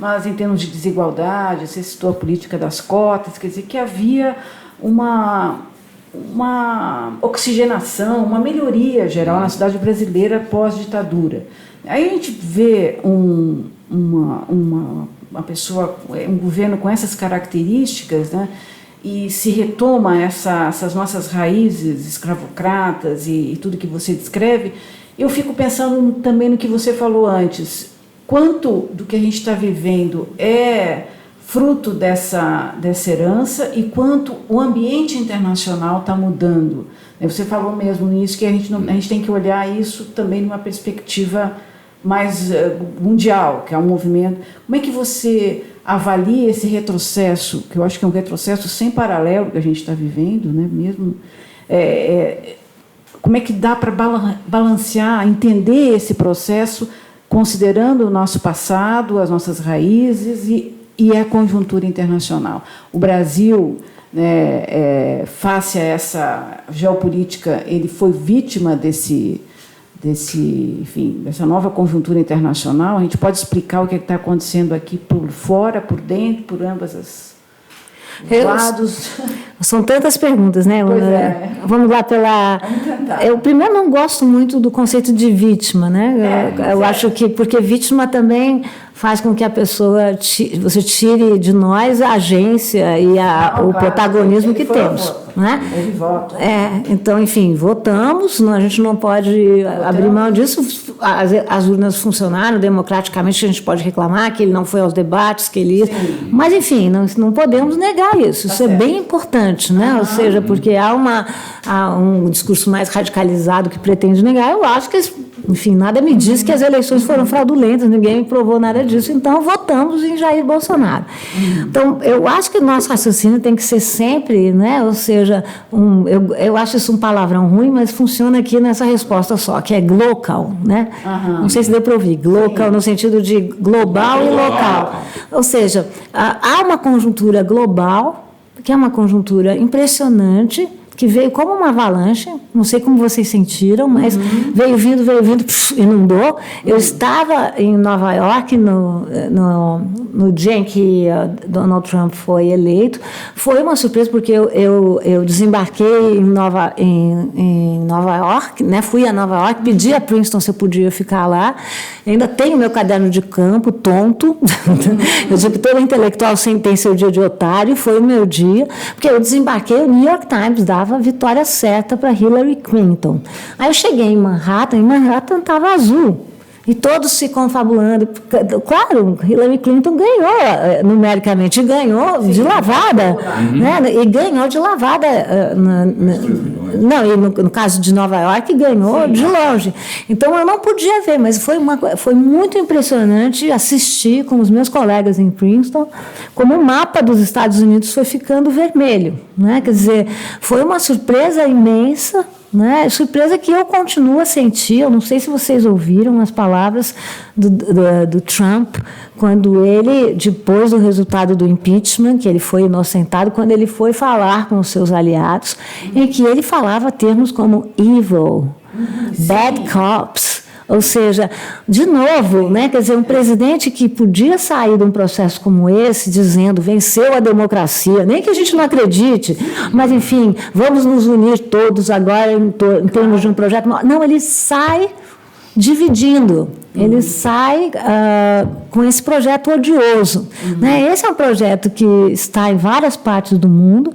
Mas em termos de desigualdade, você citou a política das cotas, quer dizer, que havia uma oxigenação, uma melhoria geral na sociedade brasileira pós-ditadura. Aí a gente vê uma pessoa, um governo com essas características, né? E se retoma essas nossas raízes escravocratas e tudo que você descreve, eu fico pensando também no que você falou antes. Quanto do que a gente está vivendo é fruto dessa herança e quanto o ambiente internacional está mudando. Você falou mesmo nisso que a gente tem que olhar isso também numa perspectiva mais mundial, que é um movimento. Como é que você avalia esse retrocesso, que eu acho que é um retrocesso sem paralelo que a gente está vivendo, né? Mesmo, como é que dá para balancear, entender esse processo, considerando o nosso passado, as nossas raízes e a conjuntura internacional? O Brasil, face a essa geopolítica, ele foi vítima dessa nova conjuntura internacional. A gente pode explicar o que está acontecendo aqui por fora, por dentro, por ambas os lados? São tantas perguntas, né? Pois é. Vamos lá Vamos tentar. Eu primeiro não gosto muito do conceito de vítima, né? Eu acho que porque vítima também faz com que a pessoa você tire de nós a agência e o protagonismo que temos, né? Ele vota. Então, enfim, votamos, a gente não pode abrir mão disso. As urnas funcionaram democraticamente, a gente pode reclamar que ele não foi aos debates, que ele... Sim. Mas, enfim, não podemos negar isso. Isso é bem importante, né? Ou seja, porque há um discurso mais radicalizado que pretende negar. Eu acho que, enfim, nada me diz que as eleições foram fraudulentas, ninguém me provou nada disso, então votamos em Jair Bolsonaro. Então, eu acho que o nosso raciocínio tem que ser sempre, né? Ou seja, eu acho isso um palavrão ruim, mas funciona aqui nessa resposta só, que é glocal, né? Não sei se deu para ouvir, glocal no sentido de global e local. Ou seja, há uma conjuntura global, que é uma conjuntura impressionante, que veio como uma avalanche, não sei como vocês sentiram, mas veio vindo, inundou. Eu estava em Nova York no dia em que Donald Trump foi eleito. Foi uma surpresa, porque eu desembarquei em Nova York, né? Fui a Nova York, pedi a Princeton se eu podia ficar lá. Ainda tenho meu caderno de campo, tonto. Eu digo que todo intelectual tem seu dia de otário, foi o meu dia, porque eu desembarquei, o New York Times dava a vitória certa para Hillary Clinton. Aí eu cheguei em Manhattan estava azul. E todos se confabulando. Claro, Hillary Clinton ganhou numericamente, ganhou de lavada. Né? E ganhou de lavada. Não, e no caso de Nova York, ganhou de longe. Então, eu não podia ver, mas foi muito impressionante assistir com os meus colegas em Princeton como o mapa dos Estados Unidos foi ficando vermelho. Né? Quer dizer, foi uma surpresa imensa. Né? Surpresa que eu continuo a sentir. Eu não sei se vocês ouviram as palavras do Trump quando ele, depois do resultado do impeachment, que ele foi inocentado, quando ele foi falar com os seus aliados, em que ele falava termos como evil, bad cops. Ou seja, de novo, né, quer dizer, um presidente que podia sair de um processo como esse, dizendo, venceu a democracia, nem que a gente não acredite, mas, enfim, vamos nos unir todos agora em termos de um projeto. Não, ele sai dividindo, ele sai com esse projeto odioso. Né? Esse é um projeto que está em várias partes do mundo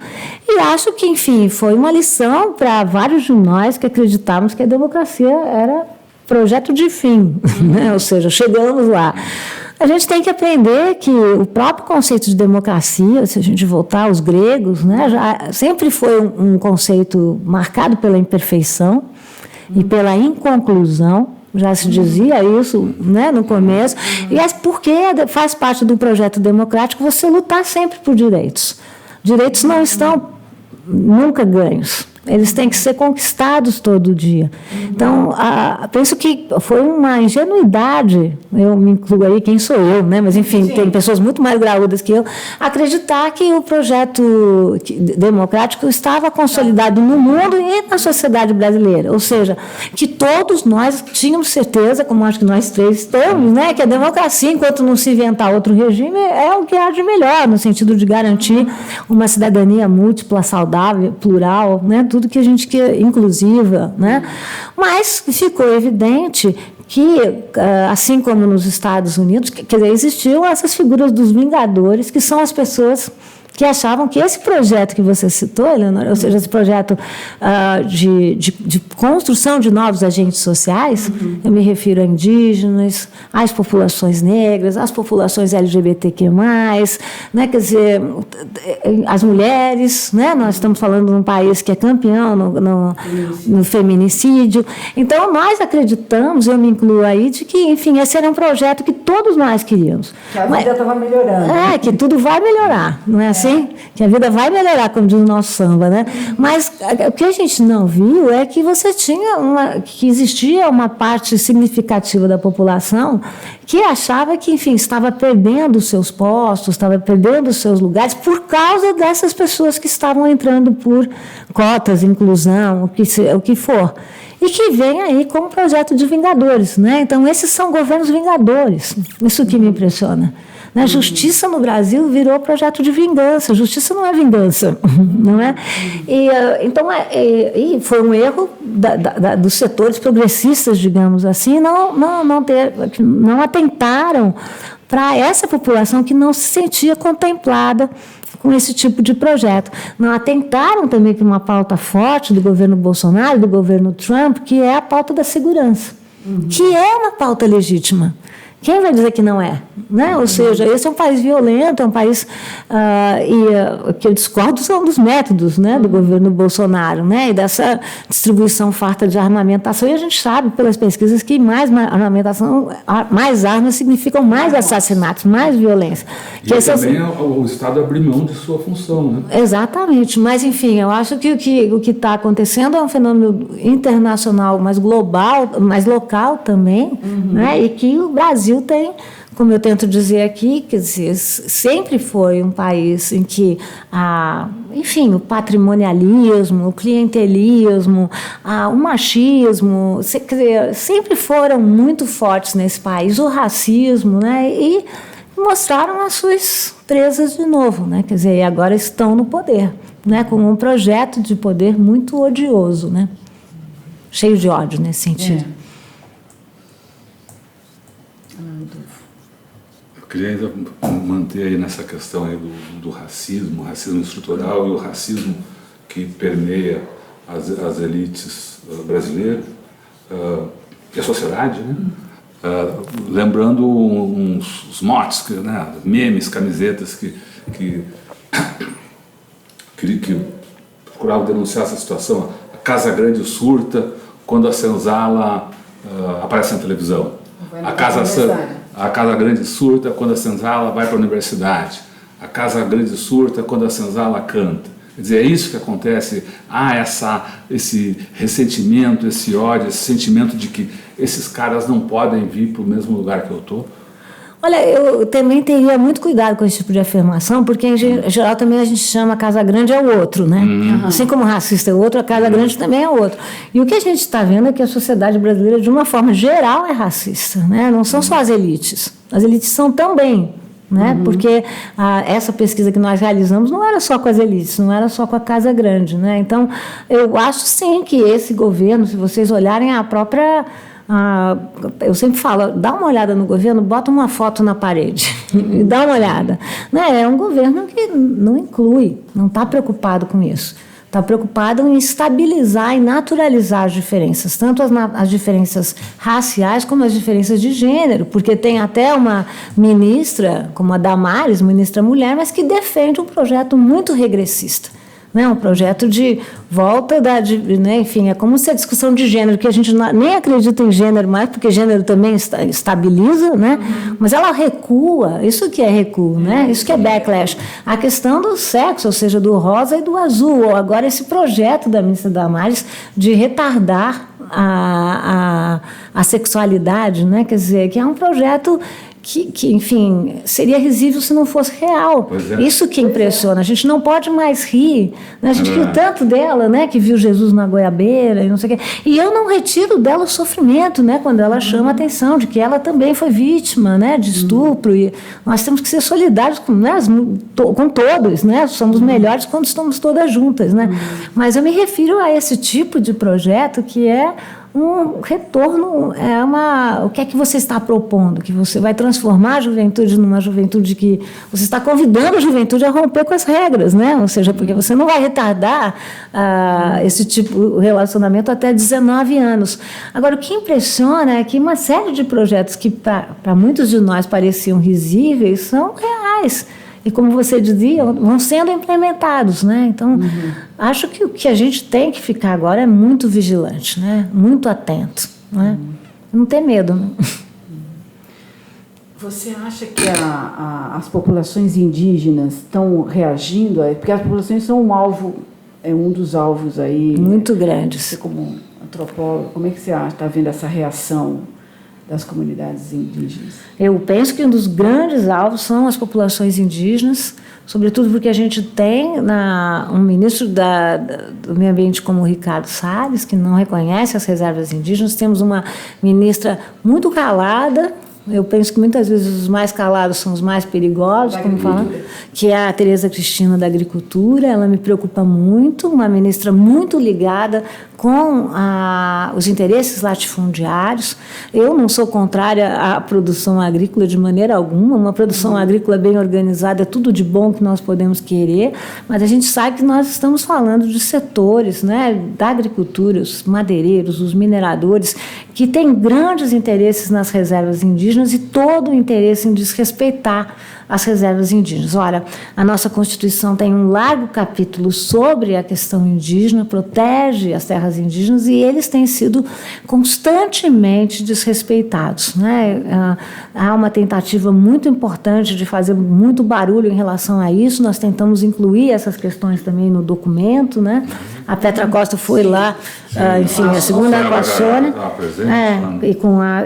e acho que, enfim, foi uma lição para vários de nós que acreditávamos que a democracia era projeto de fim, né? Ou seja, chegamos lá. A gente tem que aprender que o próprio conceito de democracia, se a gente voltar aos gregos, né, sempre foi um conceito marcado pela imperfeição e pela inconclusão. Já se dizia isso, né, no começo. E é porque faz parte do projeto democrático você lutar sempre por direitos. Direitos não estão nunca ganhos. Eles têm que ser conquistados todo dia. Então, penso que foi uma ingenuidade, eu me incluo aí, quem sou eu, né? Mas, enfim, sim, tem pessoas muito mais graúdas que eu, acreditar que o projeto democrático estava consolidado no mundo e na sociedade brasileira. Ou seja, que todos nós tínhamos certeza, como acho que nós três temos, né? Que a democracia, enquanto não se inventar outro regime, é o que há de melhor, no sentido de garantir uma cidadania múltipla, saudável, plural, né? Tudo que a gente quer, inclusiva, né? Mas ficou evidente que, assim como nos Estados Unidos, quer dizer, existiam essas figuras dos vingadores, que são as pessoas que achavam que esse projeto que você citou, Eleonora, ou seja, esse projeto de construção de novos agentes sociais, eu me refiro a indígenas, às populações negras, às populações LGBTQ+, né, quer dizer, as mulheres, né, nós estamos falando de um país que é campeão no feminicídio. Então, nós acreditamos, eu me incluo aí, de que, enfim, esse era um projeto que todos nós queríamos. Que a vida estava melhorando. Que tudo vai melhorar, não é assim? Que a vida vai melhorar, como diz o nosso samba, né? Mas o que a gente não viu é que que existia uma parte significativa da população que achava que, enfim, estava perdendo os seus postos, estava perdendo os seus lugares por causa dessas pessoas que estavam entrando por cotas, inclusão, o que for. E que vem aí como projeto de vingadores, né? Então, esses são governos vingadores. Isso que me impressiona. A justiça no Brasil virou projeto de vingança. Justiça não é vingança, não é? Então, foi um erro dos setores progressistas, digamos assim, não atentaram para essa população que não se sentia contemplada com esse tipo de projeto. Não atentaram também para uma pauta forte do governo Bolsonaro, do governo Trump, que é a pauta da segurança, que é uma pauta legítima. Quem vai dizer que não é? Né? Ou seja, esse é um país violento, é um país que eu discordo são dos métodos, né, do governo Bolsonaro, né, e dessa distribuição farta de armamentação. E a gente sabe pelas pesquisas que mais armamentação, mais armas significam mais assassinatos, mais violência. E também o Estado abrir mão de sua função. Né? Exatamente. Mas, enfim, eu acho que o que está acontecendo é um fenômeno internacional, mais global, mais local também, né, e que o Brasil tem, como eu tento dizer aqui, quer dizer, sempre foi um país em que, enfim, o patrimonialismo, o clientelismo, o machismo, quer dizer, sempre foram muito fortes nesse país, o racismo, né, e mostraram as suas presas de novo, né, quer dizer, e agora estão no poder, né, com um projeto de poder muito odioso, né, cheio de ódio nesse sentido. Eu queria ainda manter aí nessa questão aí do racismo, o racismo estrutural e o racismo que permeia as elites brasileiras e a sociedade, né? Lembrando uns motes, né? Memes, camisetas que procuravam denunciar essa situação. A Casa Grande surta quando a senzala aparece na televisão. A Casa Grande surta quando a senzala vai para a universidade. A Casa Grande surta quando a senzala canta. Quer dizer, é isso que acontece. Esse ressentimento, esse ódio, esse sentimento de que esses caras não podem vir para o mesmo lugar que eu estou. Olha, eu também teria muito cuidado com esse tipo de afirmação, porque em geral também a gente chama a Casa Grande é o outro, né? Assim como o racista é o outro, a Casa Grande também é o outro. E o que a gente está vendo é que a sociedade brasileira, de uma forma geral, é racista, né? Não são só as elites são também, né? Porque essa pesquisa que nós realizamos não era só com as elites, não era só com a Casa Grande, né? Então, eu acho sim que esse governo, se vocês olharem a própria... eu sempre falo, dá uma olhada no governo, bota uma foto na parede e dá uma olhada. Né? É um governo que não inclui, não está preocupado com isso. Está preocupado em estabilizar e naturalizar as diferenças, tanto as diferenças raciais como as diferenças de gênero, porque tem até uma ministra, como a Damares, ministra mulher, mas que defende um projeto muito regressista. Né, um projeto de volta né, enfim, é como se a discussão de gênero, que a gente nem acredita em gênero mais, porque gênero também estabiliza, né, mas ela recua, isso que é recuo, né, isso que é backlash. A questão do sexo, ou seja, do rosa e do azul, ou agora esse projeto da ministra Damares de retardar a sexualidade, né, quer dizer, que é um projeto que, enfim, seria risível se não fosse real. Isso que impressiona. A gente não pode mais rir. Né? A gente riu tanto dela, né, que viu Jesus na goiabeira e não sei o quê. E eu não retiro dela o sofrimento, né, quando ela chama a atenção de que ela também foi vítima, né, de estupro. E nós temos que ser solidários com, né, com todos. Né? Somos melhores quando estamos todas juntas. Né? Mas eu me refiro a esse tipo de projeto que é um retorno, o que é que você está propondo? Que você vai transformar a juventude numa juventude que você está convidando a juventude a romper com as regras, né? Ou seja, porque você não vai retardar esse tipo de relacionamento até 19 anos. Agora, o que impressiona é que uma série de projetos que para muitos de nós pareciam risíveis são reais. E, como você dizia, vão sendo implementados, né? Então, acho que o que a gente tem que ficar agora é muito vigilante, né? Muito atento, né? Não ter medo, né? Você acha que as populações indígenas estão reagindo? Porque as populações são um dos alvos aí... Muito grandes. Você, como antropólogo, como é que você está vendo essa reação das comunidades indígenas? Eu penso que um dos grandes alvos são as populações indígenas, sobretudo porque a gente tem um ministro do Meio Ambiente como o Ricardo Salles, que não reconhece as reservas indígenas. Temos uma ministra muito calada. Eu penso que muitas vezes os mais calados são os mais perigosos, como falam, que é a Tereza Cristina da Agricultura. Ela me preocupa muito, uma ministra muito ligada com os interesses latifundiários. Eu não sou contrária à produção agrícola de maneira alguma. Uma produção agrícola bem organizada é tudo de bom que nós podemos querer, mas a gente sabe que nós estamos falando de setores, né, da agricultura, os madeireiros, os mineradores, que têm grandes interesses nas reservas indígenas e todo o interesse em desrespeitar as reservas indígenas. Ora, a nossa Constituição tem um largo capítulo sobre a questão indígena, protege as terras indígenas e eles têm sido constantemente desrespeitados, né? Há uma tentativa muito importante de fazer muito barulho em relação a isso. Nós tentamos incluir essas questões também no documento, né? A Petra Costa foi lá, enfim, a segunda equações,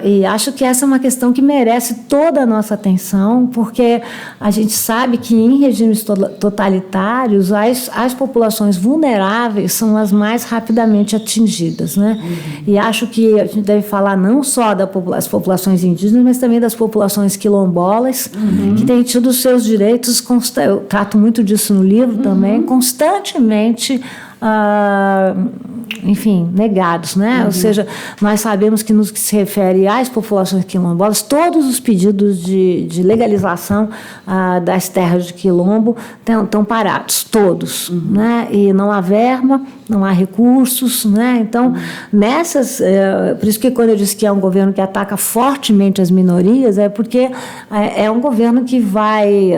e acho que essa é uma questão que merece toda a nossa atenção, porque a gente sabe que em regimes totalitários as populações vulneráveis são as mais rapidamente atingidas, né? E acho que a gente deve falar não só das populações indígenas, mas também das populações quilombolas, que têm tido os seus direitos, eu trato muito disso no livro também, constantemente enfim, negados, né? Ou seja, nós sabemos que no que se refere às populações quilombolas, todos os pedidos de legalização das terras de quilombo estão parados, todos, né? E não há verba, não há recursos, né? Então, por isso que quando eu disse que é um governo que ataca fortemente as minorias, é porque é um governo que vai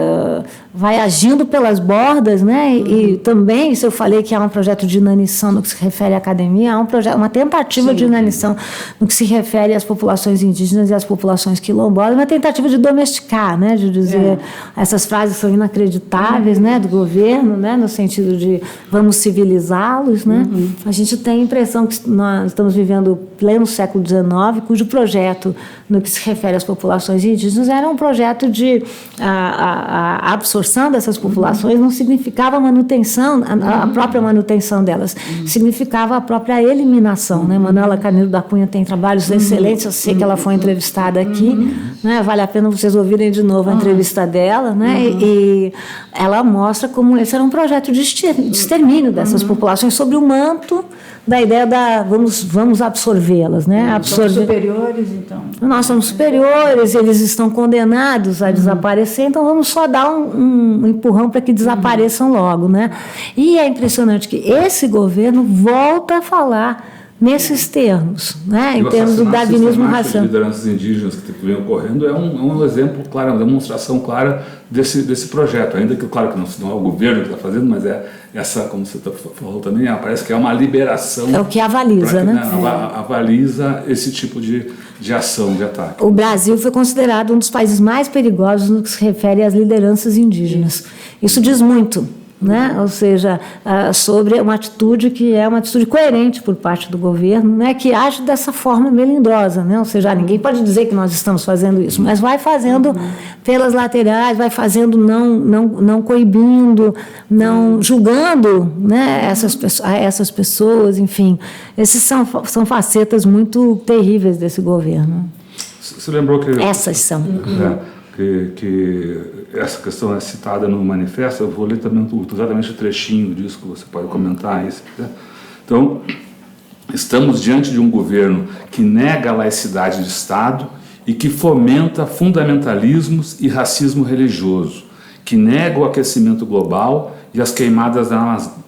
agindo pelas bordas, né? E também, se eu falei que há um projeto de inanição no que se refere à academia, há uma tentativa de inanição no que se refere às populações indígenas e às populações quilombolas, uma tentativa de domesticar, né? De dizer, essas frases são inacreditáveis, né? Do governo, né? No sentido de vamos civilizá-los, né? A gente tem a impressão que nós estamos vivendo pleno século XIX, cujo projeto no que se refere às populações indígenas era um projeto de a absorção dessas populações não significava manutenção, a própria manutenção delas, significava a própria eliminação, né? Manuela Carneiro da Cunha tem trabalhos excelentes, eu sei que ela foi entrevistada aqui, né? Vale a pena vocês ouvirem de novo a entrevista dela, né? E ela mostra como esse era um projeto de extermínio dessas populações sob o manto da ideia vamos absorvê-las, né? Nós somos superiores, então. Nós somos superiores, eles estão condenados a desaparecer, então vamos só dar um empurrão para que desapareçam logo, né? E é impressionante que esse governo volta a falar nesses termos, né? Em termos do darwinismo racial. As lideranças indígenas que vem ocorrendo é um exemplo claro, uma demonstração clara desse projeto, ainda que, claro, que não é o governo que está fazendo, mas é essa, como você falou também, parece que é uma liberação. É o que avaliza, né? Avaliza esse tipo de ação, de ataque. O Brasil foi considerado um dos países mais perigosos no que se refere às lideranças indígenas. Isso diz muito, né? Ou seja, sobre uma atitude que é uma atitude coerente por parte do governo, né? Que age dessa forma melindrosa, né? Ou seja, ninguém pode dizer que nós estamos fazendo isso, mas vai fazendo pelas laterais, vai fazendo não coibindo, não julgando, né? essas pessoas, enfim. Essas são facetas muito terríveis desse governo. Você lembrou que... Essas são. Que essa questão é citada no manifesto. Eu vou ler também exatamente o trechinho disso, que você pode comentar aí, se quiser. Então, Estamos diante de um governo que nega a laicidade de Estado e que fomenta fundamentalismos e racismo religioso, que nega o aquecimento global e as queimadas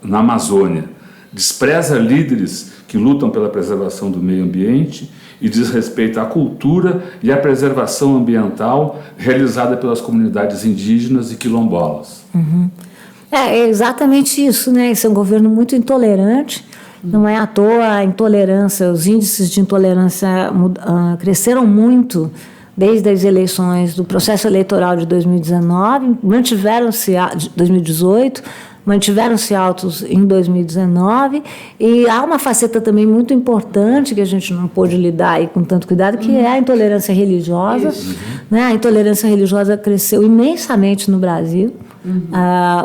na Amazônia, despreza líderes que lutam pela preservação do meio ambiente e desrespeita a cultura e a preservação ambiental realizada pelas comunidades indígenas e quilombolas. É exatamente isso, né? Esse é um governo muito intolerante. Não é à toa a intolerância, os índices de intolerância cresceram muito desde as eleições do processo eleitoral de 2019, mantiveram-se 2018, mantiveram-se altos em 2019, e há uma faceta também muito importante que a gente não pôde lidar aí com tanto cuidado, que é a intolerância religiosa. Né? A intolerância religiosa cresceu imensamente no Brasil.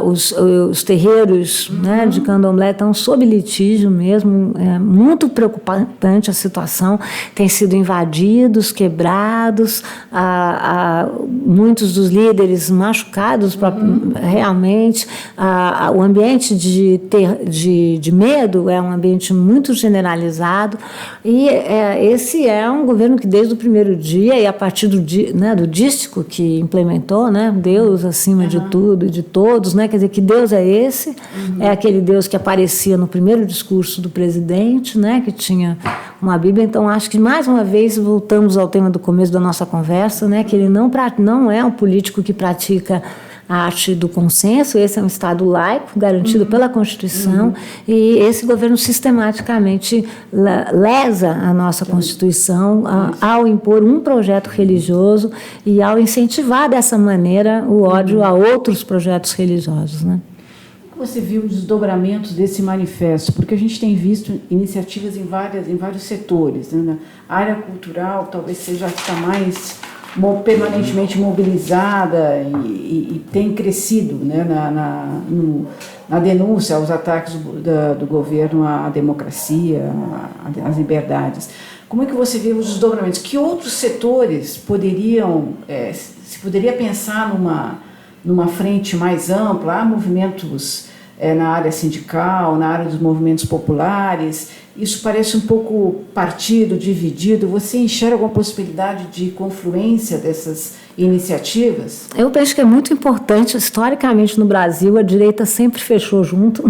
Os terreiros, né, de candomblé estão sob litígio mesmo, é muito preocupante a situação, têm sido invadidos, quebrados, muitos dos líderes machucados realmente, o ambiente de medo é um ambiente muito generalizado, e esse é um governo que desde o primeiro dia, e a partir do dístico que implementou, né, Deus acima de tudo, de todos, né? Quer dizer, que Deus é esse? É aquele Deus que aparecia no primeiro discurso do presidente, né? Que tinha uma Bíblia. Então, acho que, mais uma vez, voltamos ao tema do começo da nossa conversa, né? Que ele não é um político que pratica a arte do consenso. Esse é um Estado laico, garantido pela Constituição, e esse governo sistematicamente lesa a nossa Constituição ao impor um projeto religioso e ao incentivar dessa maneira o ódio a outros projetos religiosos, né? Você viu os desdobramentos desse manifesto? Porque a gente tem visto iniciativas em vários setores, né? A área cultural talvez seja a que está mais permanentemente mobilizada e tem crescido, né, na denúncia aos ataques do governo à democracia, às liberdades. Como é que você vê os desdobramentos? Que outros setores se poderia pensar numa frente mais ampla? Há movimentos na área sindical, na área dos movimentos populares. Isso parece um pouco partido, dividido. Você enxerga alguma possibilidade de confluência dessas iniciativas? Eu penso que é muito importante. Historicamente, no Brasil, a direita sempre fechou junto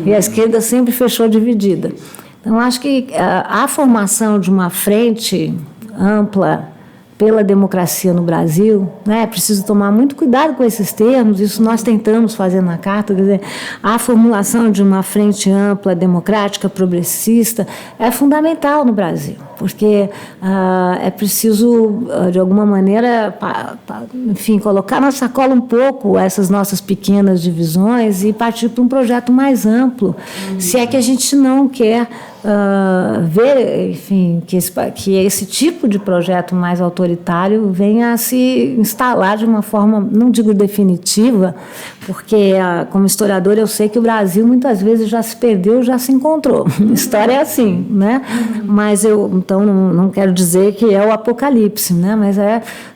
e a esquerda sempre fechou dividida. Então, acho que a formação de uma frente ampla pela democracia no Brasil, né? É preciso tomar muito cuidado com esses termos, isso nós tentamos fazer na carta, quer dizer, a formulação de uma frente ampla, democrática, progressista, é fundamental no Brasil, porque é preciso, de alguma maneira, enfim, colocar na sacola um pouco essas nossas pequenas divisões e partir para um projeto mais amplo, se é que a gente não quer ver, enfim, que esse tipo de projeto mais autoritário venha a se instalar de uma forma, não digo definitiva, porque como historiadora eu sei que o Brasil muitas vezes já se perdeu, já se encontrou. A história é assim, né? Mas eu então não quero dizer que é o apocalipse, né? Mas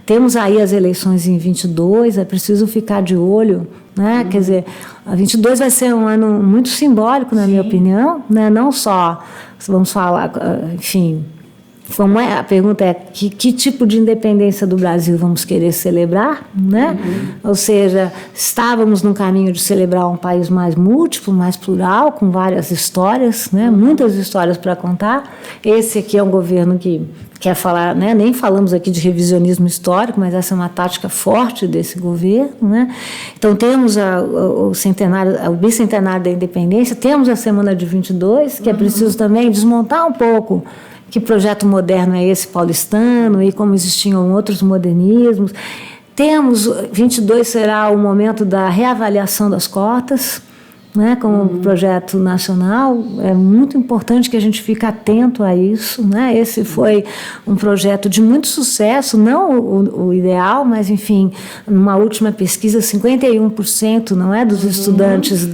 temos aí as eleições em 22, é preciso ficar de olho, né? Quer dizer, a 22 vai ser um ano muito simbólico, na minha opinião, né? Não só, vamos falar, enfim, a pergunta é que tipo de independência do Brasil vamos querer celebrar, né? Ou seja, estávamos no caminho de celebrar um país mais múltiplo, mais plural, com várias histórias, né? Muitas histórias para contar. Esse aqui é um governo que quer falar, né? Nem falamos aqui de revisionismo histórico, mas essa é uma tática forte desse governo, né? Então temos o bicentenário da independência, temos a semana de 22, que é preciso também desmontar um pouco que projeto moderno é esse paulistano e como existiam outros modernismos. 22 será o momento da reavaliação das cotas, né, como projeto nacional. É muito importante que a gente fique atento a isso, né? Esse foi um projeto de muito sucesso, não o ideal, mas, enfim, numa última pesquisa, 51%, não é, dos estudantes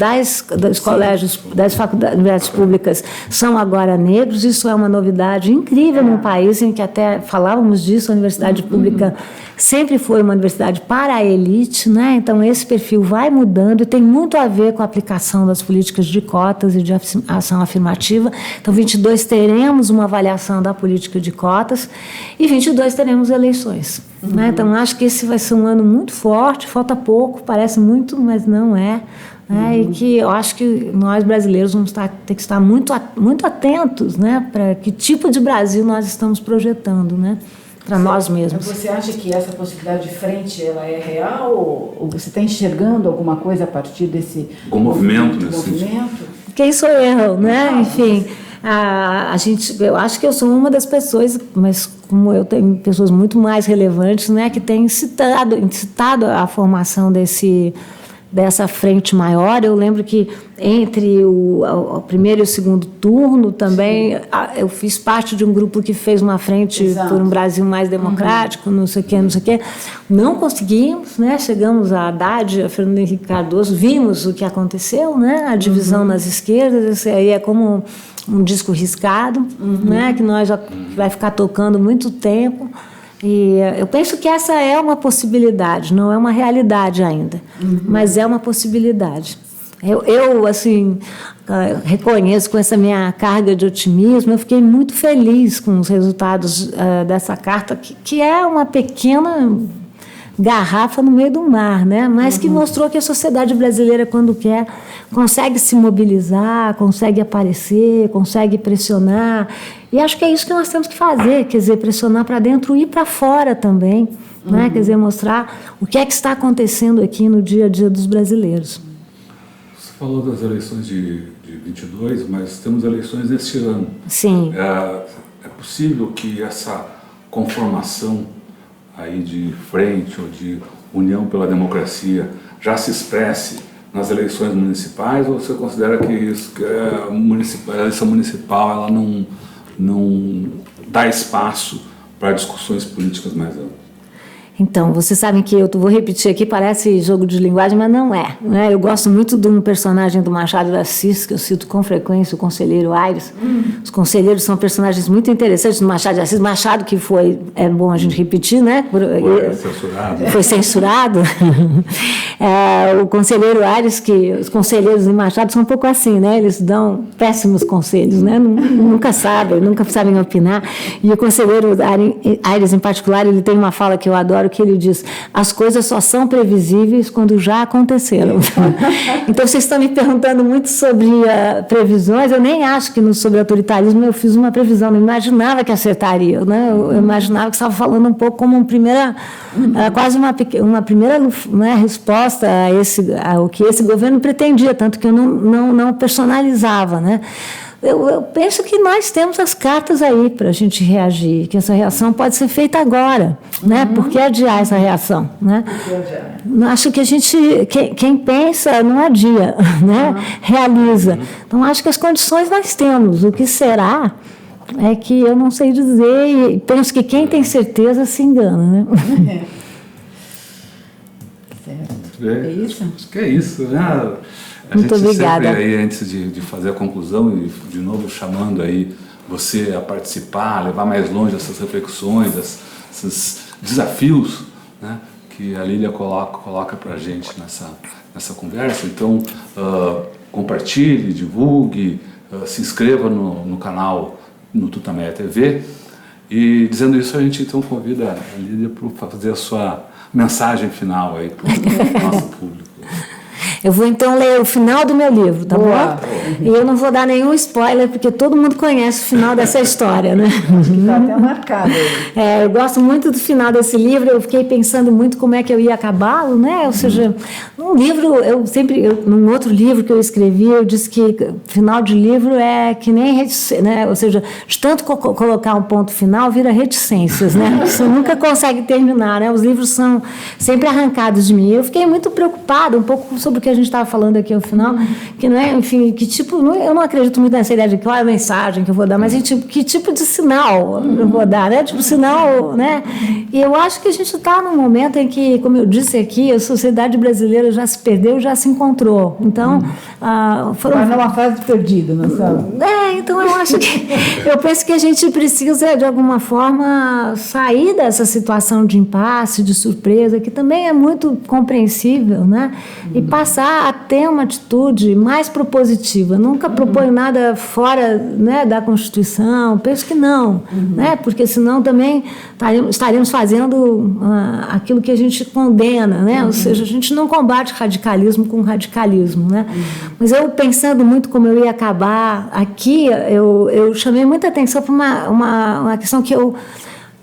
dos colégios, das faculdades públicas são agora negros. Isso é uma novidade incrível num país em que, até falávamos disso, a universidade pública sempre foi uma universidade para a elite, né? Então esse perfil vai mudando e tem muito a ver com a aplicação avaliação das políticas de cotas e de ação afirmativa. Então, 22 teremos uma avaliação da política de cotas e 22 teremos eleições. Né? Então, acho que esse vai ser um ano muito forte, falta pouco, parece muito, mas não é. E que eu acho que nós brasileiros vamos ter que estar muito atentos, né, para que tipo de Brasil nós estamos projetando, né, para nós mesmos. Você acha que essa possibilidade de frente ela é real ou você está enxergando alguma coisa a partir desse movimento? Quem sou eu, né? Enfim, eu acho que eu sou uma das pessoas, mas como eu tenho pessoas muito mais relevantes, né, que têm incitado a formação dessa frente maior. Eu lembro que entre o primeiro e o segundo turno também eu fiz parte de um grupo que fez uma frente por um Brasil mais democrático, não sei o quê. Não conseguimos, né? Chegamos a Haddad, a Fernando Henrique Cardoso, vimos o que aconteceu, né? A divisão nas esquerdas, isso aí é como um disco riscado, né? Que nós já vai ficar tocando muito tempo. E eu penso que essa é uma possibilidade, não é uma realidade ainda, mas é uma possibilidade. Eu assim, reconheço com essa minha carga de otimismo, eu fiquei muito feliz com os resultados dessa carta, que é uma pequena garrafa no meio do mar, né? Mas que mostrou que a sociedade brasileira, quando quer, consegue se mobilizar, consegue aparecer, consegue pressionar. E acho que é isso que nós temos que fazer, quer dizer, pressionar para dentro e para fora também, né? Quer dizer, mostrar o que é que está acontecendo aqui no dia a dia dos brasileiros. Você falou das eleições de 22, mas temos eleições este ano. Sim. É possível que essa conformação aí de frente ou de união pela democracia já se expresse nas eleições municipais, ou você considera que a eleição municipal ela não dá espaço para discussões políticas mais amplas? Então, vocês sabem que eu vou repetir aqui, parece jogo de linguagem, mas não é, né? Eu gosto muito de um personagem do Machado de Assis, que eu cito com frequência, o Conselheiro Aires. Os conselheiros são personagens muito interessantes do Machado de Assis. Machado, que é bom a gente repetir, né? Foi censurado. O Conselheiro Aires, que os conselheiros de Machado são um pouco assim, né? Eles dão péssimos conselhos, né? Nunca sabem opinar. E o Conselheiro Aires, em particular, ele tem uma fala que eu adoro, que ele diz: as coisas só são previsíveis quando já aconteceram. Então, vocês estão me perguntando muito sobre previsões. Eu nem acho que sobre autoritarismo eu fiz uma previsão, não imaginava que acertaria, né? Eu imaginava que estava falando um pouco como quase uma primeira, né, resposta ao que esse governo pretendia, tanto que eu não personalizava, né? Eu penso que nós temos as cartas aí para a gente reagir, que essa reação pode ser feita agora, né? Por que adiar essa reação, né? Acho que quem pensa não adia, né? Realiza. Então, acho que as condições nós temos. O que será é que eu não sei dizer, e penso que quem tem certeza se engana, né? Certo. É isso? Acho que é isso, né? Muito obrigada. Sempre aí, antes de fazer a conclusão, e de novo chamando aí você a participar, a levar mais longe essas reflexões, esses desafios, né, que a Lília coloca para a gente nessa conversa. Então, compartilhe, divulgue, se inscreva no canal no Tutameia TV. E dizendo isso, a gente então convida a Lília para fazer a sua mensagem final aí para o nosso público. Eu vou então ler o final do meu livro, tá bom? E eu não vou dar nenhum spoiler, porque todo mundo conhece o final dessa história, né? Acho que está até marcado. Eu gosto muito do final desse livro, eu fiquei pensando muito como é que eu ia acabá-lo, né? Ou seja, um livro, num outro livro que eu escrevi, eu disse que final de livro é que nem né? Ou seja, de tanto colocar um ponto final, vira reticências, né? Você nunca consegue terminar, né? Os livros são sempre arrancados de mim. Eu fiquei muito preocupada um pouco sobre o que a gente estava falando aqui ao final, que não é, enfim, que tipo, eu não acredito muito nessa ideia de qual é a mensagem que eu vou dar, mas que tipo de sinal eu vou dar, né? Tipo, sinal, né? E eu acho que a gente está num momento em que, como eu disse aqui, a sociedade brasileira já se perdeu, já se encontrou. Então, foram uma fase perdida, não sabe? Então eu penso que a gente precisa, de alguma forma, sair dessa situação de impasse, de surpresa, que também é muito compreensível, né? E passar a ter uma atitude mais propositiva. Nunca proponho nada fora, né, da Constituição, penso que não, né? Porque senão também estaremos fazendo aquilo que a gente condena, né? Ou seja, a gente não combate radicalismo com radicalismo, né? Mas eu, pensando muito como eu ia acabar aqui, eu chamei muita atenção para uma questão que eu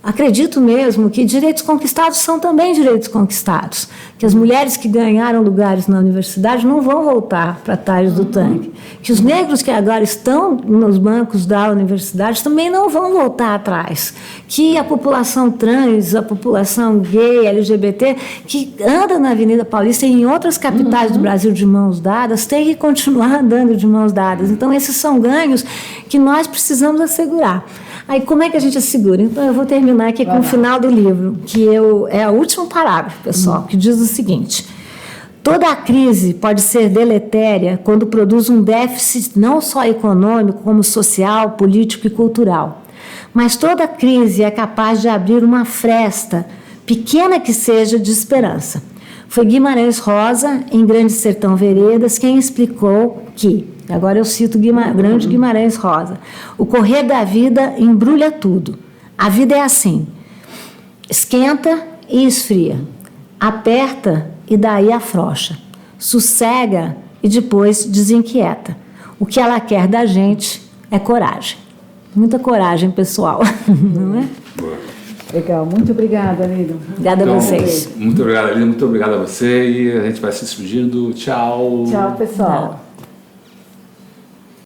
acredito mesmo, que direitos conquistados são também direitos conquistados, que as mulheres que ganharam lugares na universidade não vão voltar para trás do tanque, que os negros que agora estão nos bancos da universidade também não vão voltar atrás, que a população trans, a população gay, LGBT, que anda na Avenida Paulista e em outras capitais do Brasil de mãos dadas, tem que continuar andando de mãos dadas. Então, esses são ganhos que nós precisamos assegurar. Aí, como é que a gente assegura? Então, eu vou terminar aqui com o final do livro, que é o último parágrafo, pessoal, que diz o seguinte: toda a crise pode ser deletéria quando produz um déficit não só econômico, como social, político e cultural. Mas toda crise é capaz de abrir uma fresta, pequena que seja, de esperança. Foi Guimarães Rosa, em Grande Sertão Veredas, quem explicou que, agora eu cito grande Guimarães Rosa, o correr da vida embrulha tudo. A vida é assim, esquenta e esfria, aperta e daí afrouxa, sossega e depois desinquieta. O que ela quer da gente é coragem. Muita coragem, pessoal. Não é? Legal, muito obrigada, Lídia. Obrigada a vocês. Muito obrigado, Lídia, muito obrigado a você, e a gente vai se despedindo. Tchau. Tchau, pessoal.